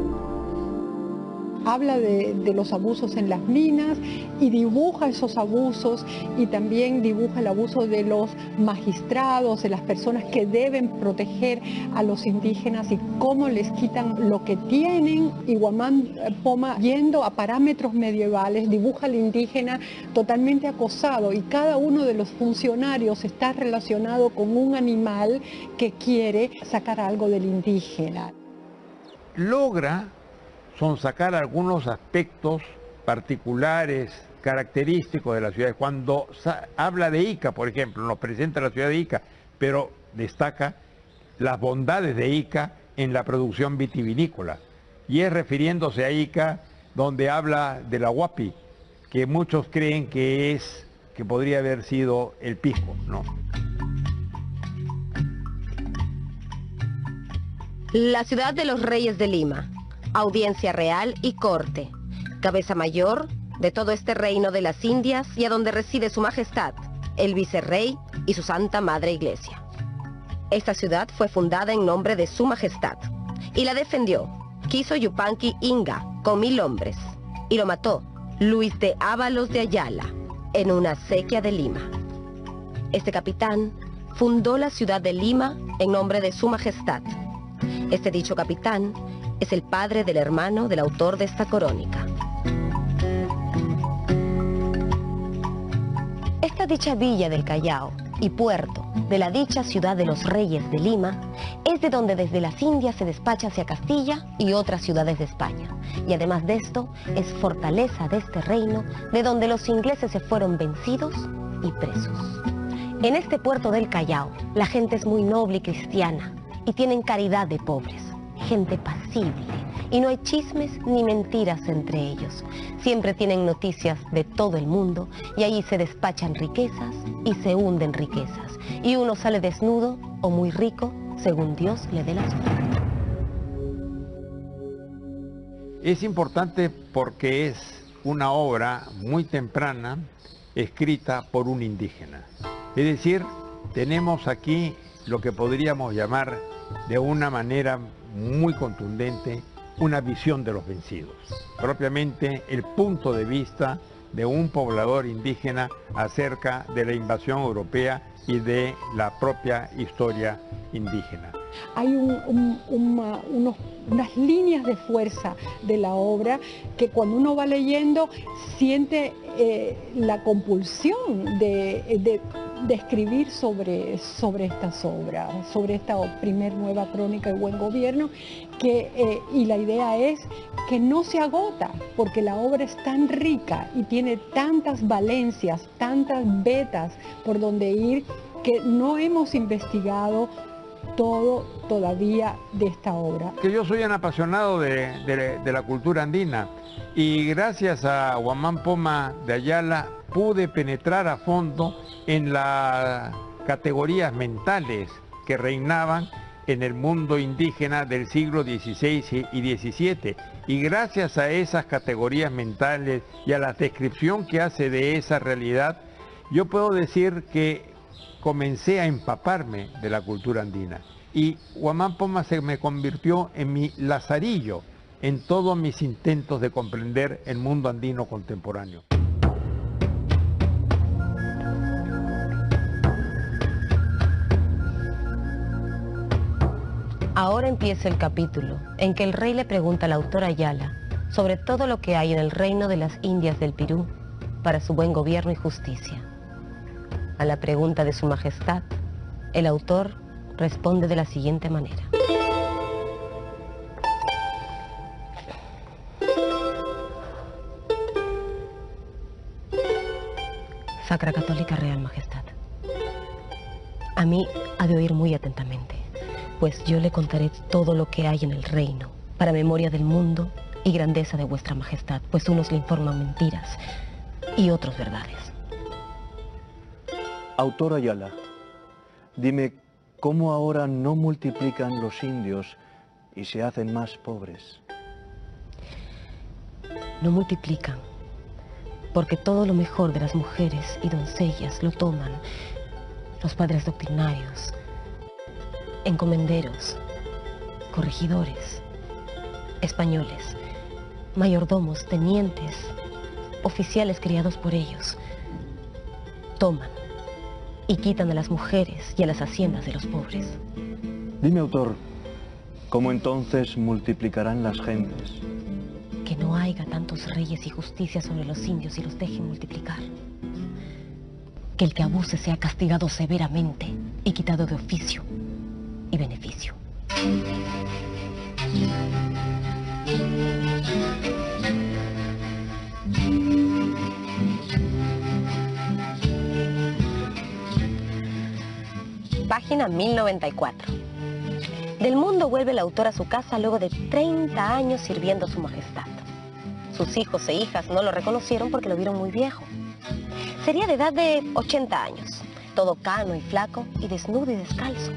Habla de los abusos en las minas y dibuja esos abusos, y también dibuja el abuso de los magistrados, de las personas que deben proteger a los indígenas y cómo les quitan lo que tienen. Y Guamán Poma, yendo a parámetros medievales, dibuja al indígena totalmente acosado, y cada uno de los funcionarios está relacionado con un animal que quiere sacar algo del indígena. Logra sonsacar algunos aspectos particulares, característicos de la ciudad. Cuando habla de Ica, por ejemplo, nos presenta la ciudad de Ica, pero destaca las bondades de Ica en la producción vitivinícola. Y es refiriéndose a Ica donde habla de la Huapi, que muchos creen que podría haber sido el Pisco, ¿no? La ciudad de los reyes de Lima. Audiencia real y corte, cabeza mayor de todo este reino de las Indias, y a donde reside su majestad, el vicerrey y su santa madre iglesia. Esta ciudad fue fundada en nombre de su majestad, y la defendió Quiso Yupanqui Inga con 1000 hombres, y lo mató Luis de Ábalos de Ayala en una acequia de Lima. Este capitán fundó la ciudad de Lima en nombre de su majestad. Este dicho capitán es el padre del hermano del autor de esta crónica. Esta dicha villa del Callao y puerto de la dicha ciudad de los reyes de Lima es de donde desde las Indias se despacha hacia Castilla y otras ciudades de España. Y además de esto, es fortaleza de este reino de donde los ingleses se fueron vencidos y presos. En este puerto del Callao, la gente es muy noble y cristiana y tienen caridad de pobres, gente pasible, y no hay chismes ni mentiras entre ellos. Siempre tienen noticias de todo el mundo y allí se despachan riquezas y se hunden riquezas, y uno sale desnudo o muy rico según Dios le dé la suerte. Es importante porque es una obra muy temprana escrita por un indígena. Es decir, tenemos aquí lo que podríamos llamar de una manera muy contundente una visión de los vencidos. Propiamente el punto de vista de un poblador indígena acerca de la invasión europea y de la propia historia indígena. Hay unas líneas de fuerza de la obra que cuando uno va leyendo siente la compulsión de escribir sobre estas obras, sobre esta primer nueva crónica de buen gobierno, y la idea es que no se agota, porque la obra es tan rica y tiene tantas valencias, tantas vetas por donde ir, que no hemos investigado todo todavía de esta obra. Que yo soy un apasionado de la cultura andina y gracias a Guamán Poma de Ayala pude penetrar a fondo en las categorías mentales que reinaban en el mundo indígena del siglo XVI y XVII. Y gracias a esas categorías mentales y a la descripción que hace de esa realidad, yo puedo decir que comencé a empaparme de la cultura andina. Y Guamán Poma se me convirtió en mi lazarillo en todos mis intentos de comprender el mundo andino contemporáneo. Ahora empieza el capítulo en que el rey le pregunta al autor Ayala sobre todo lo que hay en el reino de las Indias del Perú para su buen gobierno y justicia. A la pregunta de su majestad, el autor responde de la siguiente manera. Sacra Católica Real Majestad, a mí ha de oír muy atentamente, pues yo le contaré todo lo que hay en el reino, para memoria del mundo y grandeza de vuestra majestad, pues unos le informan mentiras y otros verdades. Autor Ayala, dime, ¿cómo ahora no multiplican los indios y se hacen más pobres? No multiplican, porque todo lo mejor de las mujeres y doncellas lo toman los padres doctrinarios, encomenderos, corregidores, españoles, mayordomos, tenientes, oficiales criados por ellos. Toman y quitan a las mujeres y a las haciendas de los pobres. Dime, autor, ¿cómo entonces multiplicarán las gentes? Que no haya tantos reyes y justicia sobre los indios y los dejen multiplicar. Que el que abuse sea castigado severamente y quitado de oficio y beneficio. Página 1094. Del mundo vuelve el autor a su casa luego de 30 años sirviendo a su majestad. Sus hijos e hijas no lo reconocieron porque lo vieron muy viejo. Sería de edad de 80 años, todo cano y flaco y desnudo y descalzo.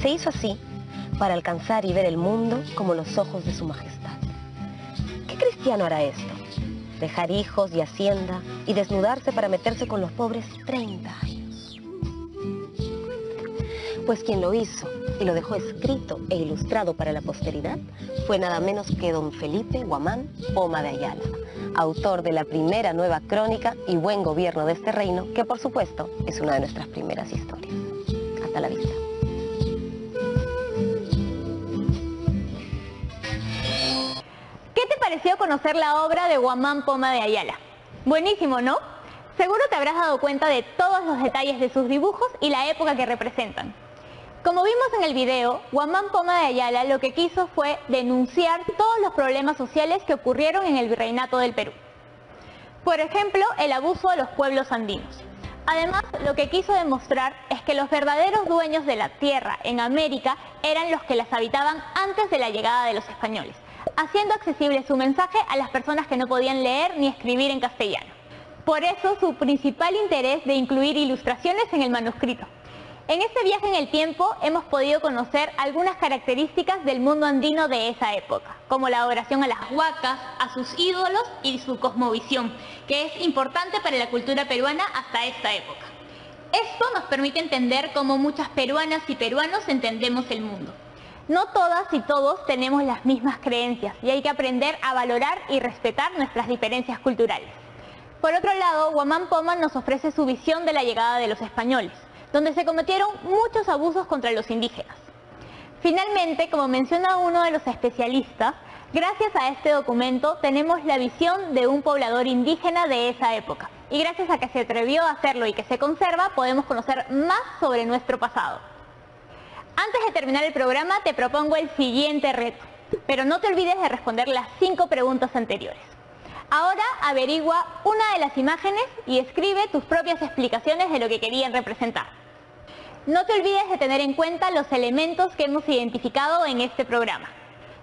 Se hizo así para alcanzar y ver el mundo como los ojos de su majestad. ¿Qué cristiano hará esto? Dejar hijos y hacienda y desnudarse para meterse con los pobres 30 años. Pues quien lo hizo y lo dejó escrito e ilustrado para la posteridad fue nada menos que don Felipe Guamán Poma de Ayala, autor de la primera nueva crónica y buen gobierno de este reino, que por supuesto es una de nuestras primeras historias. Hasta la vista. ¿Qué te pareció conocer la obra de Guamán Poma de Ayala? Buenísimo, ¿no? Seguro te habrás dado cuenta de todos los detalles de sus dibujos y la época que representan. Como vimos en el video, Guamán Poma de Ayala lo que quiso fue denunciar todos los problemas sociales que ocurrieron en el Virreinato del Perú. Por ejemplo, el abuso de los pueblos andinos. Además, lo que quiso demostrar es que los verdaderos dueños de la tierra en América eran los que las habitaban antes de la llegada de los españoles, haciendo accesible su mensaje a las personas que no podían leer ni escribir en castellano. Por eso su principal interés de incluir ilustraciones en el manuscrito. En este viaje en el tiempo hemos podido conocer algunas características del mundo andino de esa época, como la adoración a las huacas, a sus ídolos y su cosmovisión, que es importante para la cultura peruana hasta esta época. Esto nos permite entender cómo muchas peruanas y peruanos entendemos el mundo. No todas y todos tenemos las mismas creencias y hay que aprender a valorar y respetar nuestras diferencias culturales. Por otro lado, Guamán Poma nos ofrece su visión de la llegada de los españoles, donde se cometieron muchos abusos contra los indígenas. Finalmente, como menciona uno de los especialistas, gracias a este documento tenemos la visión de un poblador indígena de esa época. Y gracias a que se atrevió a hacerlo y que se conserva, podemos conocer más sobre nuestro pasado. Antes de terminar el programa, te propongo el siguiente reto, pero no te olvides de responder las 5 preguntas anteriores. Ahora averigua una de las imágenes y escribe tus propias explicaciones de lo que querían representar. No te olvides de tener en cuenta los elementos que hemos identificado en este programa.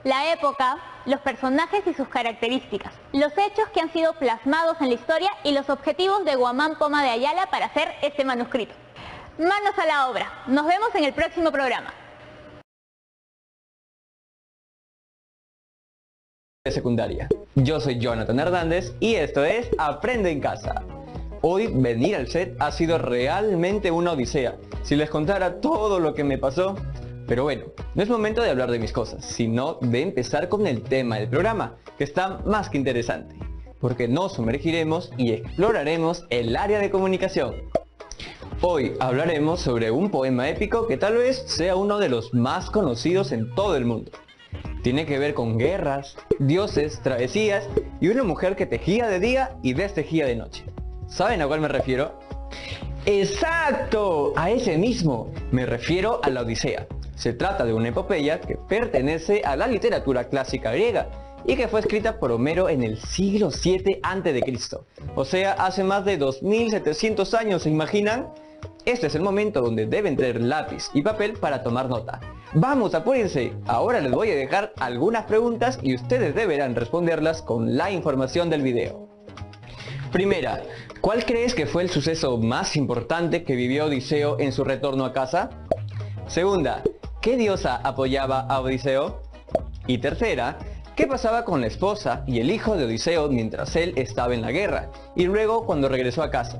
La época, los personajes y sus características, los hechos que han sido plasmados en la historia y los objetivos de Guamán Poma de Ayala para hacer este manuscrito. Manos a la obra. Nos vemos en el próximo programa. De secundaria. Yo soy Jonathan Hernández y esto es Aprende en Casa. Hoy venir al set ha sido realmente una odisea. Si les contara todo lo que me pasó. Pero bueno, no es momento de hablar de mis cosas, sino de empezar con el tema del programa, que está más que interesante. Porque nos sumergiremos y exploraremos el área de comunicación. Hoy hablaremos sobre un poema épico que tal vez sea uno de los más conocidos en todo el mundo. Tiene que ver con guerras, dioses, travesías y una mujer que tejía de día y destejía de noche. ¿Saben a cuál me refiero? ¡Exacto! A ese mismo. Me refiero a la Odisea. Se trata de una epopeya que pertenece a la literatura clásica griega y que fue escrita por Homero en el siglo VII a.C. O sea, hace más de 2700 años, ¿se imaginan? Este es el momento donde deben tener lápiz y papel para tomar nota. ¡Vamos, apúrense! Ahora les voy a dejar algunas preguntas y ustedes deberán responderlas con la información del video. Primera, ¿cuál crees que fue el suceso más importante que vivió Odiseo en su retorno a casa? Segunda, ¿qué diosa apoyaba a Odiseo? Y tercera, ¿qué pasaba con la esposa y el hijo de Odiseo mientras él estaba en la guerra y luego cuando regresó a casa?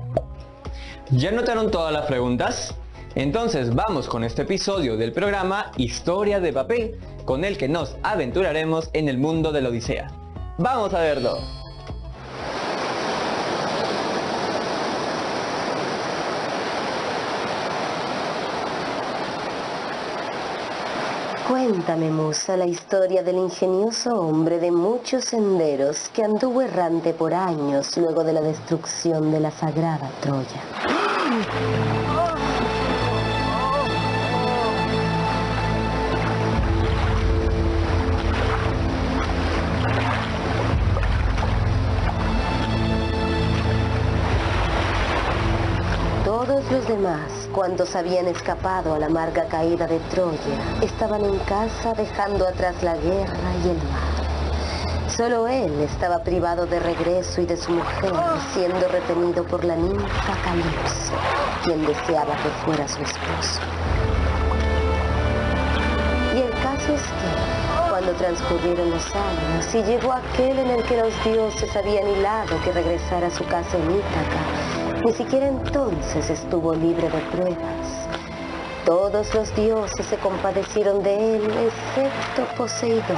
¿Ya notaron todas las preguntas? Entonces vamos con este episodio del programa Historia de Papel, con el que nos aventuraremos en el mundo de la Odisea. ¡Vamos a verlo! Cuéntame, musa, la historia del ingenioso hombre de muchos senderos que anduvo errante por años luego de la destrucción de la sagrada Troya. Todos los demás, cuantos habían escapado a la amarga caída de Troya, estaban en casa dejando atrás la guerra y el mar. Solo él estaba privado de regreso y de su mujer, siendo retenido por la ninfa Calipso, quien deseaba que fuera su esposo. Y el caso es que, cuando transcurrieron los años y llegó aquel en el que los dioses habían hilado que regresara a su casa en Ítaca, ni siquiera entonces estuvo libre de pruebas. Todos los dioses se compadecieron de él, excepto Poseidón,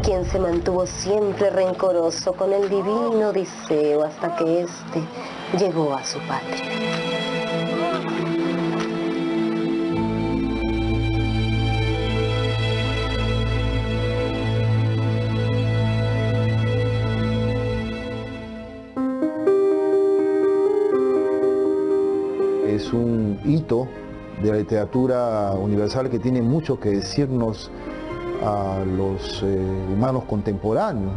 quien se mantuvo siempre rencoroso con el divino Odiseo hasta que éste llegó a su patria. Es un hito de la literatura universal que tiene mucho que decirnos a los humanos contemporáneos.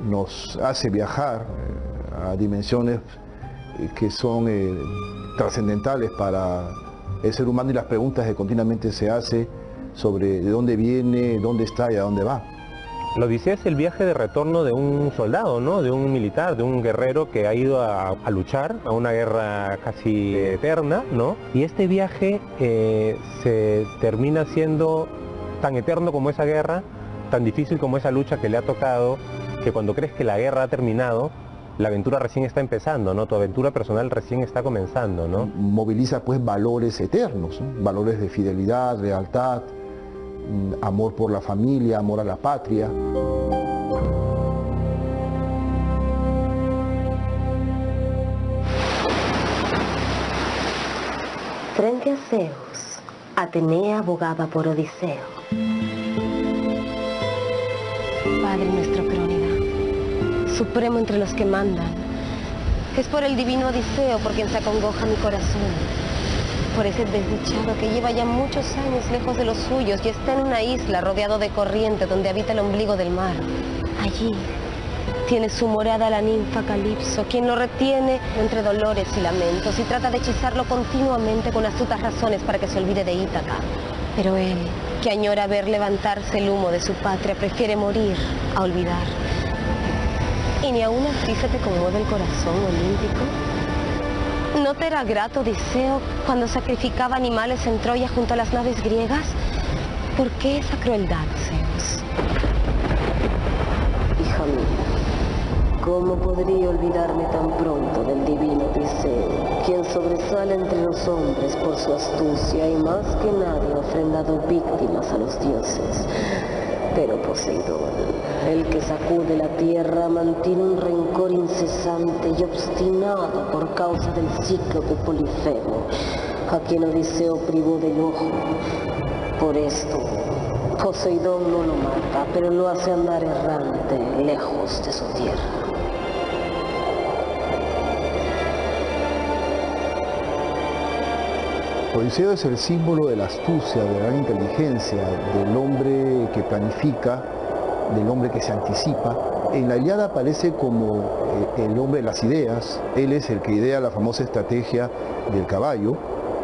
Nos hace viajar a dimensiones que son trascendentales para el ser humano y las preguntas que continuamente se hace sobre de dónde viene, dónde está y a dónde va. La Odisea es el viaje de retorno de un soldado, ¿no? De un militar, de un guerrero que ha ido a luchar a una guerra casi eterna, ¿no? Y este viaje se termina siendo tan eterno como esa guerra, tan difícil como esa lucha que le ha tocado, que cuando crees que la guerra ha terminado, la aventura recién está empezando, ¿no? Tu aventura personal recién está comenzando, ¿no? Moviliza pues valores eternos, ¿no? Valores de fidelidad, lealtad, amor por la familia, amor a la patria. Frente a Zeus, Atenea abogaba por Odiseo. Padre nuestro Crónida, supremo entre los que mandan, es por el divino Odiseo por quien se acongoja mi corazón. Por ese desdichado que lleva ya muchos años lejos de los suyos y está en una isla rodeado de corriente donde habita el ombligo del mar. Allí tiene su morada la ninfa Calipso, quien lo retiene entre dolores y lamentos y trata de hechizarlo continuamente con astutas razones para que se olvide de Ítaca. Pero él, que añora ver levantarse el humo de su patria, prefiere morir a olvidar. ¿Y ni aún así se te conmueve el corazón olímpico? ¿No te era grato, Odiseo, cuando sacrificaba animales en Troya junto a las naves griegas? ¿Por qué esa crueldad, Zeus? Hija mía, ¿cómo podría olvidarme tan pronto del divino Odiseo, quien sobresale entre los hombres por su astucia y más que nadie ha ofrendado víctimas a los dioses? Pero Poseidón, el que sacude la tierra, mantiene un rencor incesante y obstinado por causa del cíclope Polifemo, a quien Odiseo privó del ojo. Por esto, Poseidón no lo mata, pero lo hace andar errante, lejos de su tierra. Odiseo es el símbolo de la astucia, de la gran inteligencia, del hombre que planifica, del hombre que se anticipa. En la Ilíada aparece como el hombre de las ideas. Él es el que idea la famosa estrategia del caballo.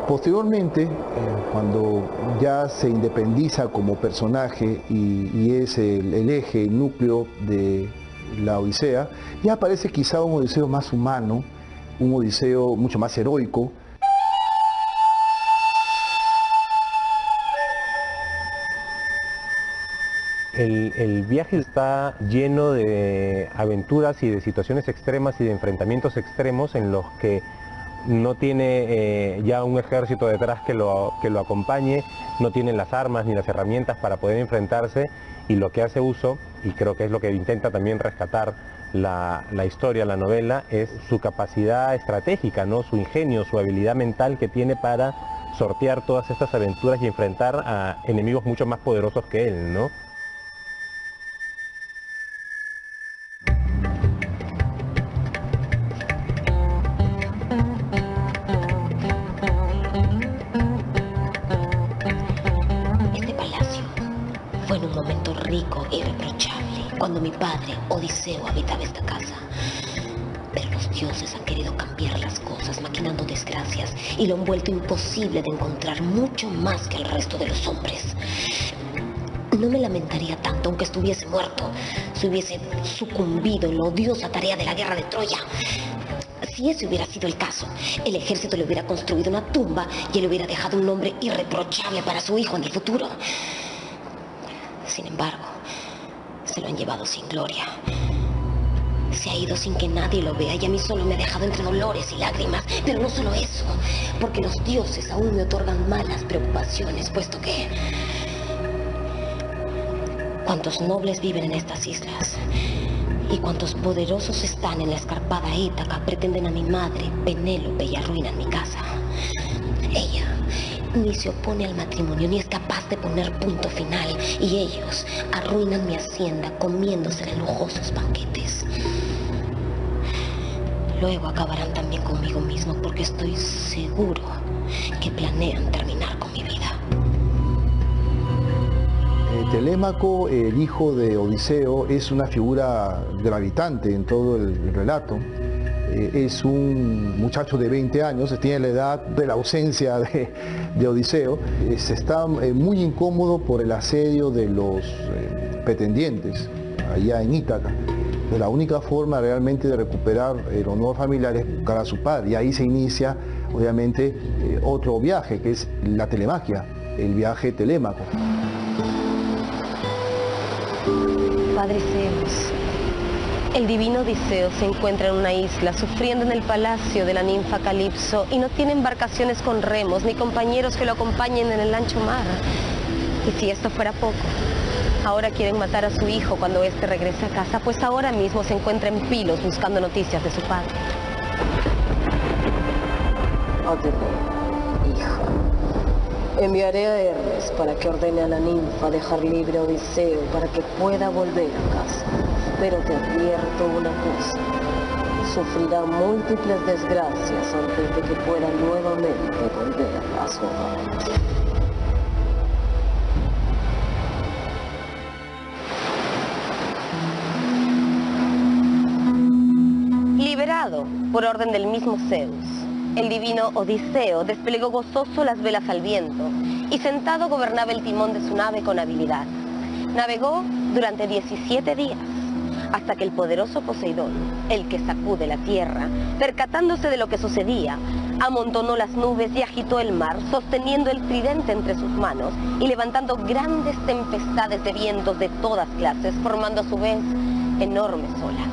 Posteriormente, cuando ya se independiza como personaje y es el eje, el núcleo de la Odisea, ya aparece quizá un Odiseo más humano, un Odiseo mucho más heroico. El viaje está lleno de aventuras y de situaciones extremas y de enfrentamientos extremos en los que no tiene ya un ejército detrás que lo acompañe, no tiene las armas ni las herramientas para poder enfrentarse, y lo que hace uso, y creo que es lo que intenta también rescatar la historia, la novela, es su capacidad estratégica, ¿no? Su ingenio, su habilidad mental que tiene para sortear todas estas aventuras y enfrentar a enemigos mucho más poderosos que él, ¿no? Cuando mi padre, Odiseo, habitaba esta casa. Pero los dioses han querido cambiar las cosas, maquinando desgracias, y lo han vuelto imposible de encontrar, mucho más que el resto de los hombres. No me lamentaría tanto aunque estuviese muerto, si hubiese sucumbido en la odiosa tarea de la guerra de Troya. Si ese hubiera sido el caso, el ejército le hubiera construido una tumba y él hubiera dejado un nombre irreprochable para su hijo en el futuro. Sin embargo, se lo han llevado sin gloria. Se ha ido sin que nadie lo vea y a mí solo me ha dejado entre dolores y lágrimas. Pero no solo eso, porque los dioses aún me otorgan malas preocupaciones, puesto que cuantos nobles viven en estas islas y cuantos poderosos están en la escarpada Ítaca pretenden a mi madre, Penélope, y arruinan mi casa. Ella ni se opone al matrimonio, ni es capaz de poner punto final, y ellos arruinan mi hacienda comiéndose en lujosos banquetes. Luego acabarán también conmigo mismo, porque estoy seguro que planean terminar con mi vida. Telémaco, el hijo de Odiseo, es una figura gravitante en todo el relato. es un muchacho de 20 años, tiene la edad de la ausencia de Odiseo, está muy incómodo por el asedio de los pretendientes allá en Ítaca. La única forma realmente de recuperar el honor familiar es buscar a su padre, y ahí se inicia obviamente otro viaje, que es la telemaquia, el viaje telémaco. Padre Zeus, el divino Odiseo se encuentra en una isla sufriendo en el palacio de la ninfa Calipso y no tiene embarcaciones con remos ni compañeros que lo acompañen en el ancho mar. Y si esto fuera poco, ahora quieren matar a su hijo cuando éste regrese a casa, pues ahora mismo se encuentra en Pilos buscando noticias de su padre. Hijo, enviaré a Hermes para que ordene a la ninfa dejar libre a Odiseo para que pueda volver a casa. Pero te advierto una cosa, sufrirá múltiples desgracias antes de que pueda nuevamente volver a su hogar. Liberado por orden del mismo Zeus, el divino Odiseo desplegó gozoso las velas al viento y sentado gobernaba el timón de su nave con habilidad. Navegó durante 17 días, hasta que el poderoso Poseidón, el que sacude la tierra, percatándose de lo que sucedía, amontonó las nubes y agitó el mar, sosteniendo el tridente entre sus manos y levantando grandes tempestades de vientos de todas clases, formando a su vez enormes olas.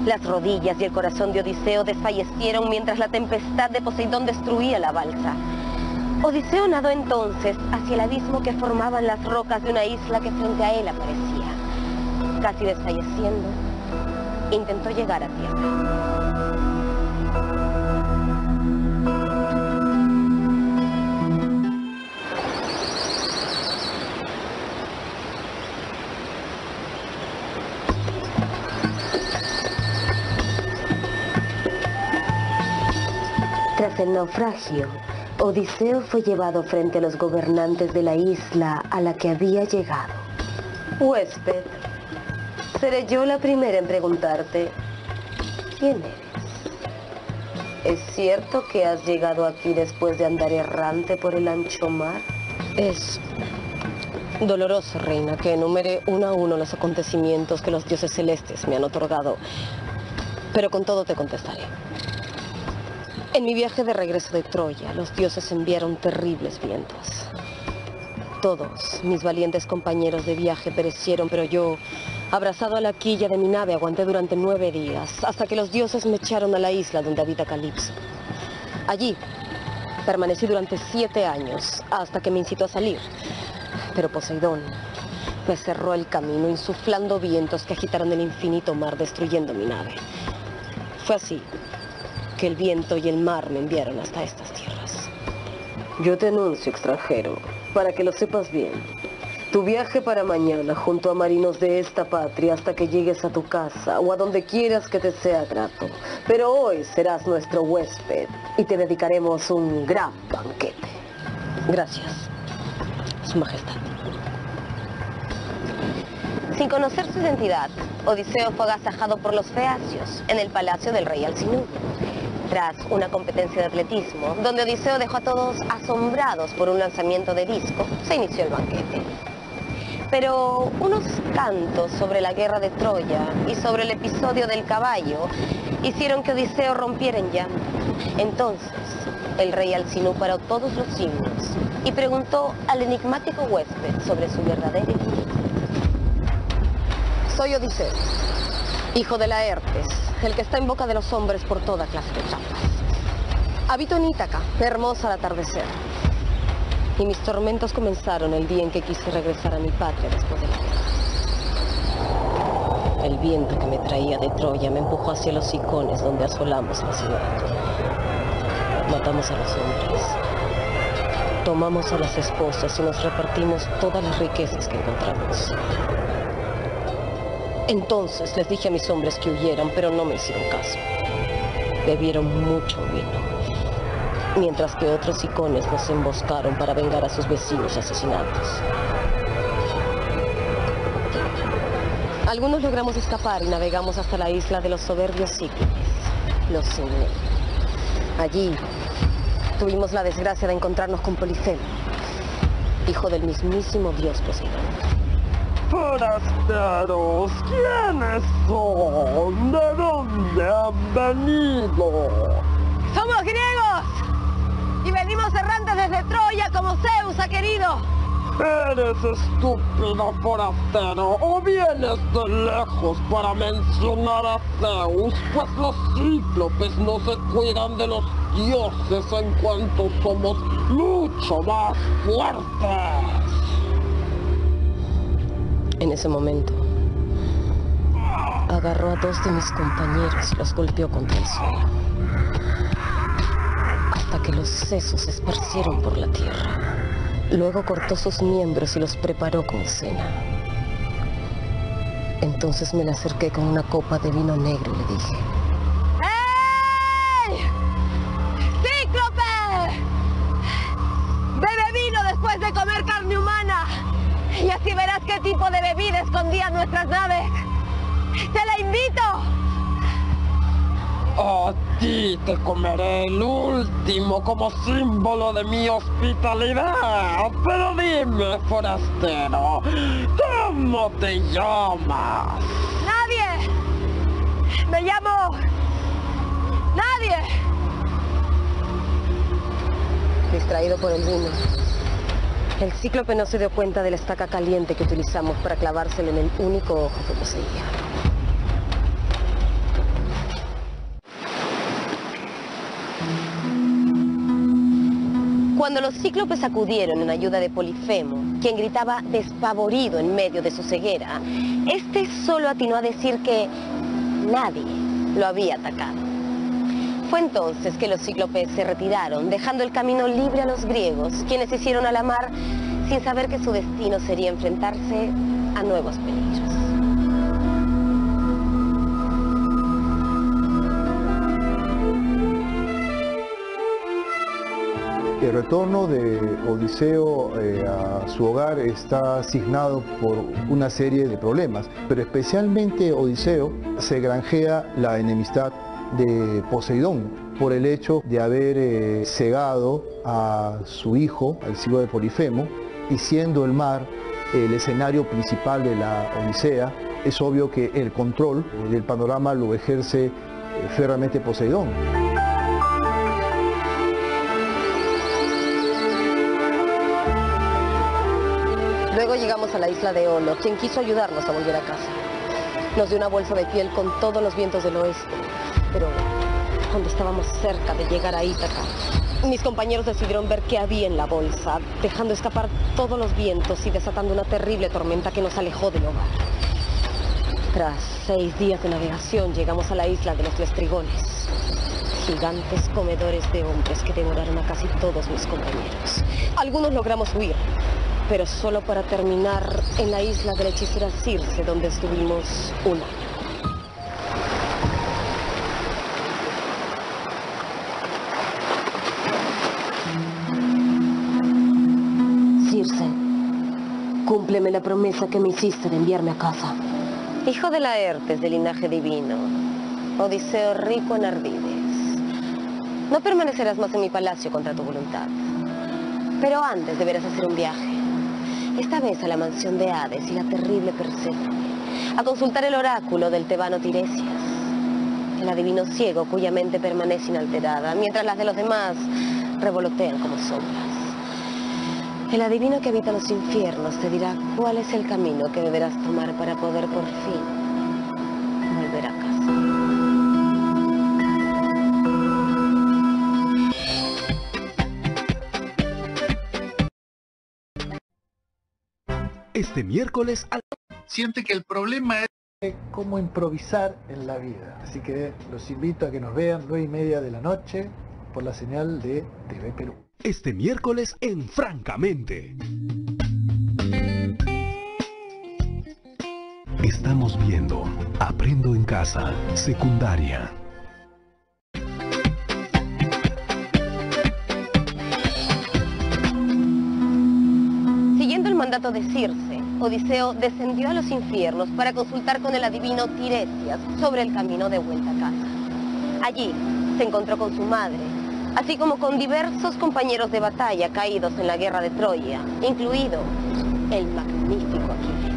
Las rodillas y el corazón de Odiseo desfallecieron mientras la tempestad de Poseidón destruía la balsa. Odiseo nadó entonces hacia el abismo que formaban las rocas de una isla que frente a él aparecía. Casi desfalleciendo, intentó llegar a tierra. Tras el naufragio, Odiseo fue llevado frente a los gobernantes de la isla a la que había llegado. Huésped, seré yo la primera en preguntarte, ¿quién eres? ¿Es cierto que has llegado aquí después de andar errante por el ancho mar? Es doloroso, reina, que enumere uno a uno los acontecimientos que los dioses celestes me han otorgado, pero con todo te contestaré. En mi viaje de regreso de Troya, los dioses enviaron terribles vientos. Todos mis valientes compañeros de viaje perecieron, pero yo, abrazado a la quilla de mi nave, aguanté durante 9 días, hasta que los dioses me echaron a la isla donde habita Calipso. Allí permanecí durante 7 años, hasta que me incitó a salir. Pero Poseidón me cerró el camino, insuflando vientos que agitaron el infinito mar, destruyendo mi nave. Fue así que el viento y el mar me enviaron hasta estas tierras. Yo te anuncio, extranjero, para que lo sepas bien. Tu viaje para mañana junto a marinos de esta patria hasta que llegues a tu casa o a donde quieras que te sea grato. Pero hoy serás nuestro huésped y te dedicaremos un gran banquete. Gracias, Su Majestad. Sin conocer su identidad, Odiseo fue agasajado por los feacios en el palacio del rey Alcinous. Tras una competencia de atletismo, donde Odiseo dejó a todos asombrados por un lanzamiento de disco, se inició el banquete. Pero unos cantos sobre la guerra de Troya y sobre el episodio del caballo hicieron que Odiseo rompiera en llanto. Entonces, el rey Alcinous paró todos los himnos y preguntó al enigmático huésped sobre su verdadera identidad. Soy Odiseo, hijo de Laertes, el que está en boca de los hombres por toda clase de trampas. Habito en Ítaca, hermosa al atardecer. Y mis tormentos comenzaron el día en que quise regresar a mi patria después de la guerra. El viento que me traía de Troya me empujó hacia los Icones, donde asolamos la ciudad. Matamos a los hombres, tomamos a las esposas y nos repartimos todas las riquezas que encontramos. Entonces les dije a mis hombres que huyeran, pero no me hicieron caso. Bebieron mucho vino, mientras que otros Icones nos emboscaron para vengar a sus vecinos asesinados. Algunos logramos escapar y navegamos hasta la isla de los soberbios cíclopes. los signé. Allí tuvimos la desgracia de encontrarnos con Polifemo, hijo del mismísimo dios Poseidón. Forasteros, ¿quiénes son? ¿De dónde han venido? ¡Somos griegos! Y venimos errantes desde Troya como Zeus ha querido. Eres estúpido forastero, o vienes de lejos para mencionar a Zeus, pues los cíclopes no se cuidan de los dioses en cuanto somos mucho más fuertes. En ese momento, agarró a 2 de mis compañeros y los golpeó contra el suelo, hasta que los sesos se esparcieron por la tierra. Luego cortó sus miembros y los preparó como cena. Entonces me le acerqué con una copa de vino negro y le dije: ¡Ey! ¡Cíclope! ¡Bebe vino después de comer carne humana! Y así verás qué tipo de bebida escondían nuestras naves. ¡Te la invito! A ti te comeré el último como símbolo de mi hospitalidad. Pero dime, forastero, ¿cómo te llamas? ¡Nadie! ¡Me llamo... ¡Nadie! Distraído por el vino, el cíclope no se dio cuenta de la estaca caliente que utilizamos para clavárselo en el único ojo que poseía. Cuando los cíclopes acudieron en ayuda de Polifemo, quien gritaba despavorido en medio de su ceguera, este solo atinó a decir que nadie lo había atacado. Fue entonces que los cíclopes se retiraron, dejando el camino libre a los griegos, quienes se hicieron a la mar sin saber que su destino sería enfrentarse a nuevos peligros. El retorno de Odiseo a su hogar está asignado por una serie de problemas, pero especialmente Odiseo se granjea la enemistad de Poseidón por el hecho de haber cegado a su hijo, al hijo de Polifemo, y siendo el mar el escenario principal de la Odisea, es obvio que el control del panorama lo ejerce férreamente Poseidón. Luego llegamos a la isla de Olo, quien quiso ayudarnos a volver a casa. Nos dio una bolsa de piel con todos los vientos del oeste, pero cuando estábamos cerca de llegar a Ítaca, mis compañeros decidieron ver qué había en la bolsa, dejando escapar todos los vientos y desatando una terrible tormenta que nos alejó del hogar. Tras 6 días de navegación llegamos a la isla de los Lestrigones, gigantes comedores de hombres que devoraron a casi todos mis compañeros. Algunos logramos huir, pero solo para terminar en la isla de la hechicera Circe, donde estuvimos un año. Circe, cúmpleme la promesa que me hiciste de enviarme a casa. Hijo de Laertes, de linaje divino, Odiseo rico en ardides, no permanecerás más en mi palacio contra tu voluntad. Pero antes deberás hacer un viaje. Esta vez a la mansión de Hades y la terrible Perséfone, a consultar el oráculo del tebano Tiresias, el adivino ciego cuya mente permanece inalterada, mientras las de los demás revolotean como sombras. El adivino que habita los infiernos te dirá cuál es el camino que deberás tomar para poder por fin volver a casa. Este miércoles siente que el problema es cómo improvisar en la vida. Así que los invito a que nos vean 9:30 de la noche por la señal de TV Perú. Este miércoles en Francamente. Estamos viendo Aprendo en Casa, secundaria. Siguiendo el mandato de Circe, Odiseo descendió a los infiernos para consultar con el adivino Tiresias sobre el camino de vuelta a casa. Allí se encontró con su madre, así como con diversos compañeros de batalla caídos en la guerra de Troya, incluido el magnífico Aquiles.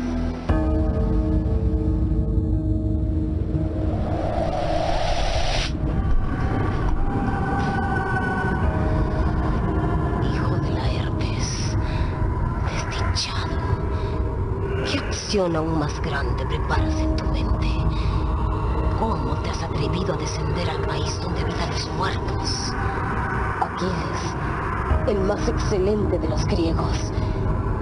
Hijo de Laertes, desdichado, ¿qué acción aún más grande preparas en tu mente? ¿Cómo te has atrevido a descender al país donde habitan los muertos? Aquiles, el más excelente de los griegos.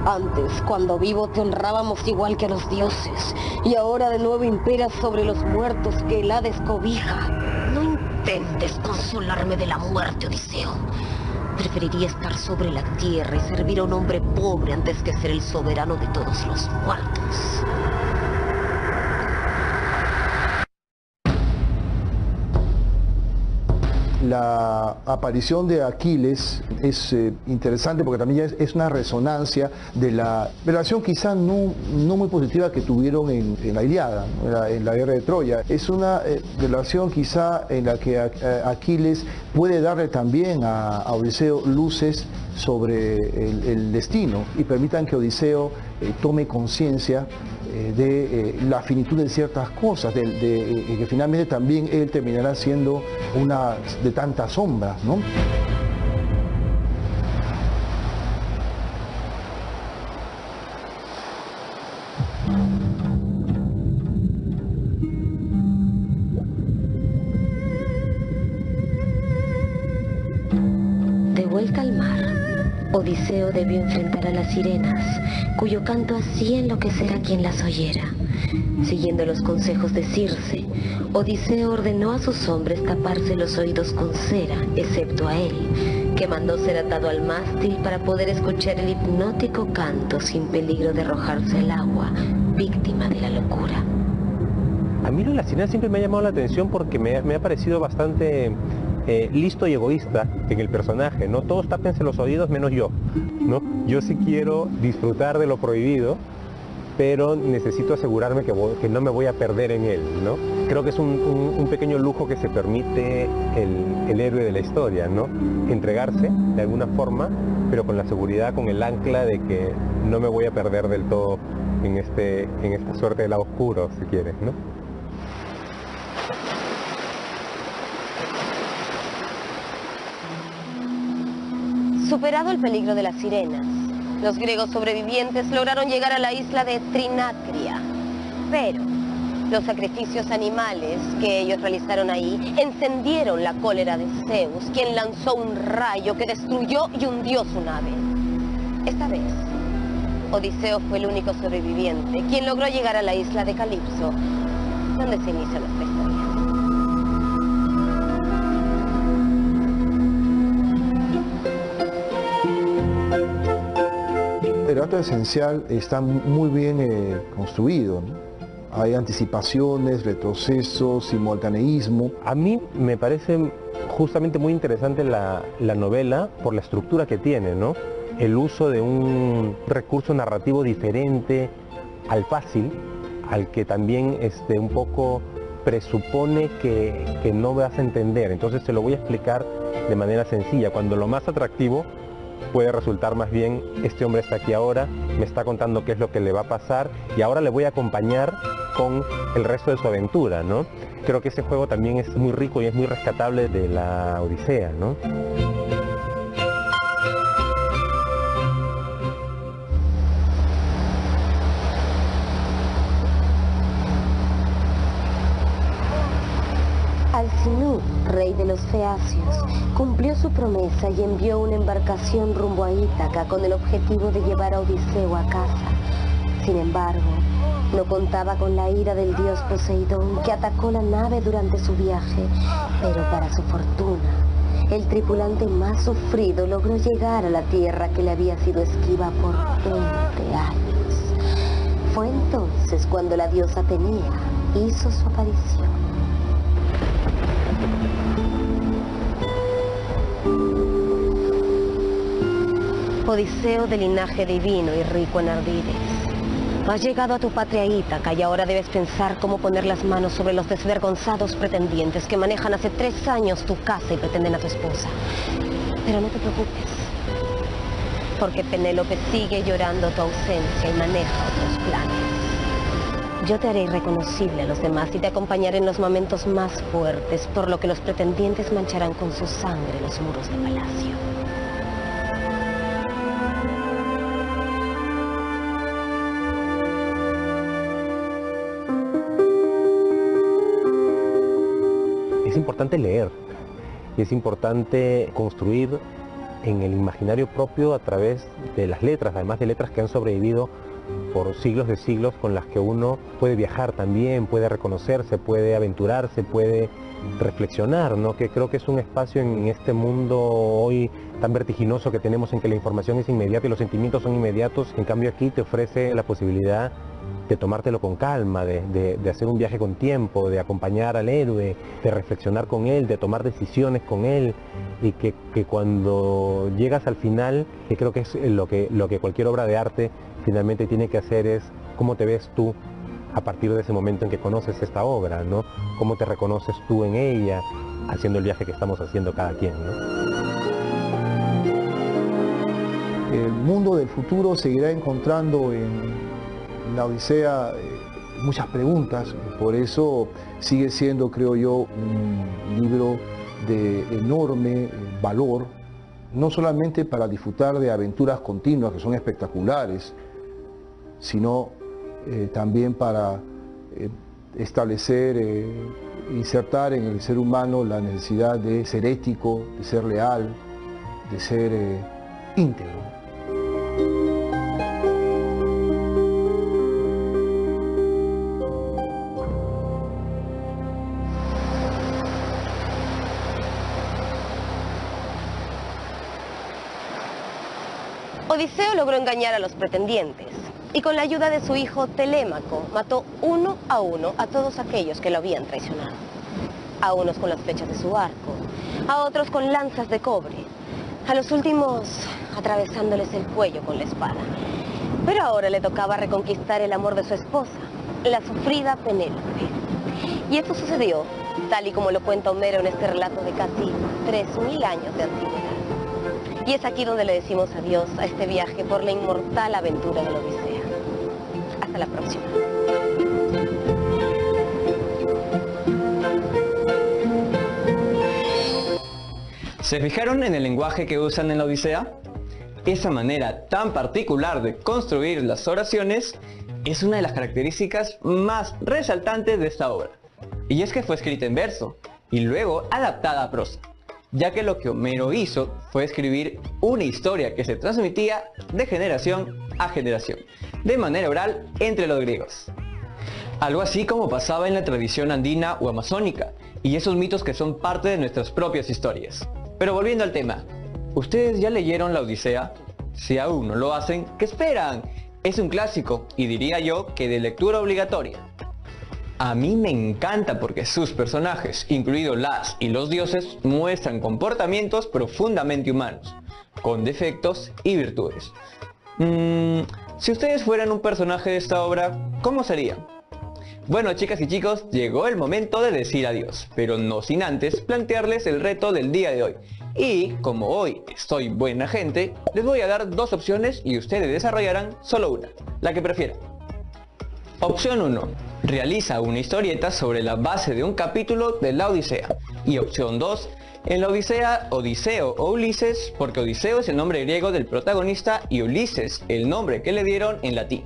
Antes, cuando vivo, te honrábamos igual que a los dioses, y ahora de nuevo imperas sobre los muertos que el Hades cobija. No intentes consolarme de la muerte, Odiseo. Preferiría estar sobre la tierra y servir a un hombre pobre antes que ser el soberano de todos los muertos. La aparición de Aquiles es interesante porque también es una resonancia de la relación quizá no muy positiva que tuvieron en la Ilíada, ¿no? en la guerra de Troya. Es una relación quizá en la que Aquiles puede darle también a Odiseo luces sobre el destino y permitan que Odiseo tome conciencia de la finitud de ciertas cosas, que finalmente también él terminará siendo una de tantas sombras, ¿no? De vuelta al mar, Odiseo debió enfrentar a las sirenas, cuyo canto hacía enloquecer a quien las oyera. Siguiendo los consejos de Circe, Odiseo ordenó a sus hombres taparse los oídos con cera, excepto a él, que mandó ser atado al mástil para poder escuchar el hipnótico canto sin peligro de arrojarse al agua, víctima de la locura. A mí lo de las sirenas siempre me ha llamado la atención porque me ha parecido bastante listo y egoísta en el personaje, ¿no? Todos tápense los oídos menos yo, ¿no? Yo sí quiero disfrutar de lo prohibido, pero necesito asegurarme que no me voy a perder en él, ¿no? Creo que es un pequeño lujo que se permite el héroe de la historia, ¿no? Entregarse de alguna forma, pero con la seguridad, con el ancla de que no me voy a perder del todo en esta suerte de lado oscuro, si quieres, ¿no? Superado el peligro de las sirenas, los griegos sobrevivientes lograron llegar a la isla de Trinacria. Pero los sacrificios animales que ellos realizaron ahí encendieron la cólera de Zeus, quien lanzó un rayo que destruyó y hundió su nave. Esta vez, Odiseo fue el único sobreviviente, quien logró llegar a la isla de Calipso, donde se inicia nuestra historia. El acto esencial está muy bien construido, ¿no? Hay anticipaciones, retrocesos, simultaneísmo. A mí me parece justamente muy interesante la novela por la estructura que tiene, ¿no? El uso de un recurso narrativo diferente al fácil, al que también un poco presupone que no vas a entender. Entonces te lo voy a explicar de manera sencilla, cuando lo más atractivo puede resultar más bien, este hombre está aquí ahora, me está contando qué es lo que le va a pasar y ahora le voy a acompañar con el resto de su aventura, ¿no? Creo que ese juego también es muy rico y es muy rescatable de la Odisea, ¿no? Alcinous, rey de los feacios, cumplió su promesa y envió una embarcación rumbo a Ítaca con el objetivo de llevar a Odiseo a casa. Sin embargo, no contaba con la ira del dios Poseidón, que atacó la nave durante su viaje, pero para su fortuna, el tripulante más sufrido logró llegar a la tierra que le había sido esquiva por 20 años. Fue entonces cuando la diosa Atenea hizo su aparición. Odiseo de linaje divino y rico en ardides. Has llegado a tu patria Ítaca y ahora debes pensar cómo poner las manos sobre los desvergonzados pretendientes que manejan hace 3 años tu casa y pretenden a tu esposa. Pero no te preocupes, porque Penélope sigue llorando tu ausencia y maneja otros planes. Yo te haré irreconocible a los demás y te acompañaré en los momentos más fuertes, por lo que los pretendientes mancharán con su sangre los muros del palacio. Es importante leer y es importante construir en el imaginario propio a través de las letras, además de letras que han sobrevivido por siglos de siglos, con las que uno puede viajar también, puede reconocerse, puede aventurarse, puede reflexionar, ¿no? Que creo que es un espacio en este mundo hoy tan vertiginoso que tenemos, en que la información es inmediata y los sentimientos son inmediatos. En cambio aquí te ofrece la posibilidad de tomártelo con calma, de hacer un viaje con tiempo, de acompañar al héroe, de reflexionar con él, de tomar decisiones con él, y que cuando llegas al final, que creo que es lo que cualquier obra de arte finalmente tiene que hacer, es cómo te ves tú a partir de ese momento en que conoces esta obra, ¿no? Cómo te reconoces tú en ella, haciendo el viaje que estamos haciendo cada quien, ¿no? El mundo del futuro seguirá encontrando en la Odisea muchas preguntas, por eso sigue siendo, creo yo, un libro de enorme valor, no solamente para disfrutar de aventuras continuas que son espectaculares, sino también para establecer, insertar en el ser humano la necesidad de ser ético, de ser leal, de ser íntegro. Odiseo logró engañar a los pretendientes y con la ayuda de su hijo Telémaco mató uno a todos aquellos que lo habían traicionado. A unos con las flechas de su arco, a otros con lanzas de cobre, a los últimos atravesándoles el cuello con la espada. Pero ahora le tocaba reconquistar el amor de su esposa, la sufrida Penélope. Y esto sucedió tal y como lo cuenta Homero en este relato de casi 3000 años de antigüedad. Y es aquí donde le decimos adiós a este viaje por la inmortal aventura de la Odisea. Hasta la próxima. ¿Se fijaron en el lenguaje que usan en la Odisea? Esa manera tan particular de construir las oraciones es una de las características más resaltantes de esta obra. Y es que fue escrita en verso y luego adaptada a prosa, ya que lo que Homero hizo fue escribir una historia que se transmitía de generación a generación, de manera oral entre los griegos. Algo así como pasaba en la tradición andina o amazónica, y esos mitos que son parte de nuestras propias historias. Pero volviendo al tema, ¿ustedes ya leyeron la Odisea? Si aún no lo hacen, ¿qué esperan? Es un clásico, y diría yo que de lectura obligatoria. A mí me encanta porque sus personajes, incluidos las y los dioses, muestran comportamientos profundamente humanos, con defectos y virtudes. Si ustedes fueran un personaje de esta obra, ¿cómo serían? Bueno, chicas y chicos, llegó el momento de decir adiós, pero no sin antes plantearles el reto del día de hoy. Y, como hoy estoy buena gente, les voy a dar 2 opciones y ustedes desarrollarán solo una, la que prefieran. Opción 1. Realiza una historieta sobre la base de un capítulo de la Odisea. Y opción 2. En la Odisea, Odiseo o Ulises, porque Odiseo es el nombre griego del protagonista y Ulises el nombre que le dieron en latín.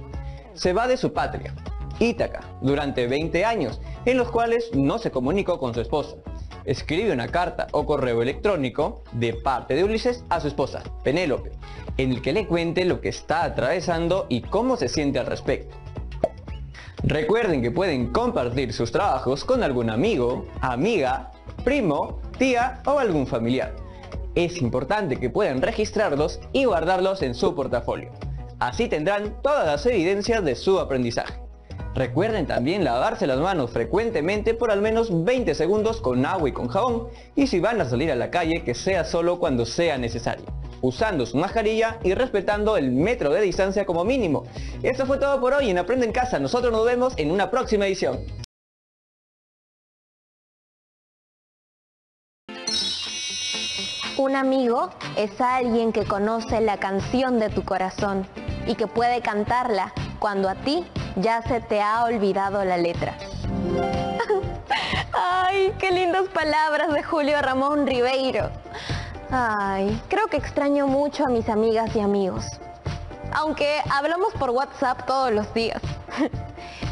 Se va de su patria, Ítaca, durante 20 años, en los cuales no se comunicó con su esposa. Escribe una carta o correo electrónico de parte de Ulises a su esposa, Penélope, en el que le cuente lo que está atravesando y cómo se siente al respecto. Recuerden que pueden compartir sus trabajos con algún amigo, amiga, primo, tía o algún familiar. Es importante que puedan registrarlos y guardarlos en su portafolio. Así tendrán todas las evidencias de su aprendizaje. Recuerden también lavarse las manos frecuentemente por al menos 20 segundos con agua y con jabón, y si van a salir a la calle, que sea solo cuando sea necesario. usando su mascarilla y respetando el metro de distancia como mínimo. Esto fue todo por hoy en Aprende en Casa. Nosotros nos vemos en una próxima edición. Un amigo es alguien que conoce la canción de tu corazón y que puede cantarla cuando a ti ya se te ha olvidado la letra. Ay, qué lindas palabras de Julio Ramón Ribeiro. Ay, creo que extraño mucho a mis amigas y amigos. Aunque hablamos por WhatsApp todos los días.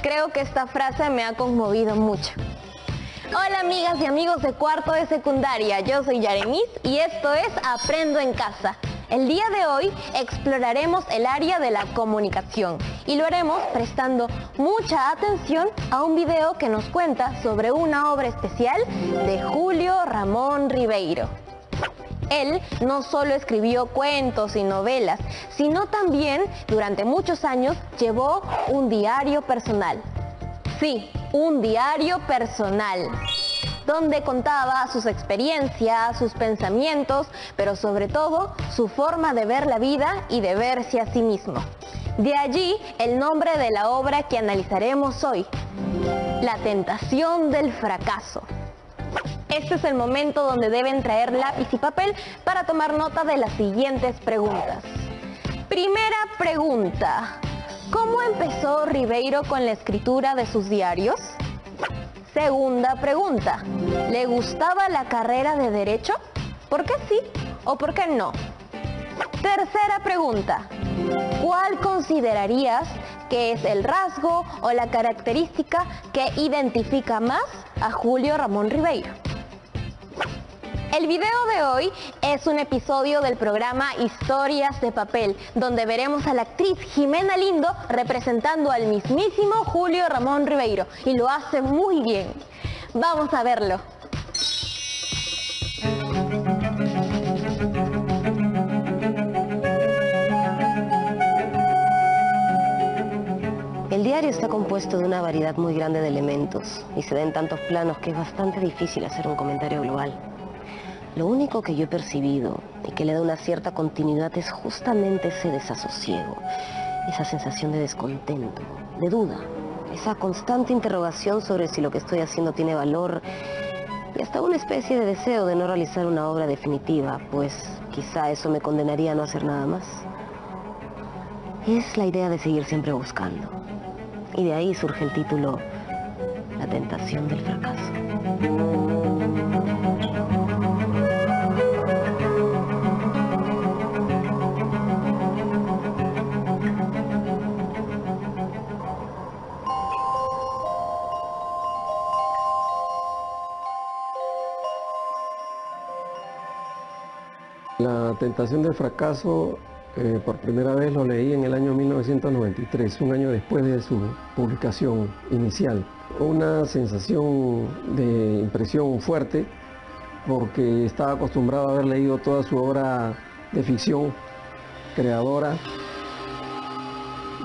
Creo que esta frase me ha conmovido mucho. Hola amigas y amigos de cuarto de secundaria, yo soy Yaremis y esto es Aprendo en Casa. El día de hoy exploraremos el área de la comunicación y lo haremos prestando mucha atención a un video que nos cuenta sobre una obra especial de Julio Ramón Ribeiro. Él no solo escribió cuentos y novelas, sino también durante muchos años llevó un diario personal. Sí, un diario personal, donde contaba sus experiencias, sus pensamientos, pero sobre todo su forma de ver la vida y de verse a sí mismo. De allí el nombre de la obra que analizaremos hoy, La tentación del fracaso. Este es el momento donde deben traer lápiz y papel para tomar nota de las siguientes preguntas. Primera pregunta. ¿Cómo empezó Ribeiro con la escritura de sus diarios? Segunda pregunta. ¿Le gustaba la carrera de Derecho? ¿Por qué sí o por qué no? Tercera pregunta. ¿Cuál considerarías que es el rasgo o la característica que identifica más a Julio Ramón Ribeiro? El video de hoy es un episodio del programa Historias de Papel, donde veremos a la actriz Jimena Lindo representando al mismísimo Julio Ramón Ribeiro, y lo hace muy bien. Vamos a verlo. El diario está compuesto de una variedad muy grande de elementos y se da en tantos planos que es bastante difícil hacer un comentario global. Lo único que yo he percibido y que le da una cierta continuidad es justamente ese desasosiego, esa sensación de descontento, de duda, esa constante interrogación sobre si lo que estoy haciendo tiene valor y hasta una especie de deseo de no realizar una obra definitiva, pues quizá eso me condenaría a no hacer nada más. Es la idea de seguir siempre buscando. Y de ahí surge el título, La tentación del fracaso. La tentación del fracaso, por primera vez lo leí en el año 1993, un año después de su publicación inicial. Una sensación de impresión fuerte, porque estaba acostumbrado a haber leído toda su obra de ficción creadora,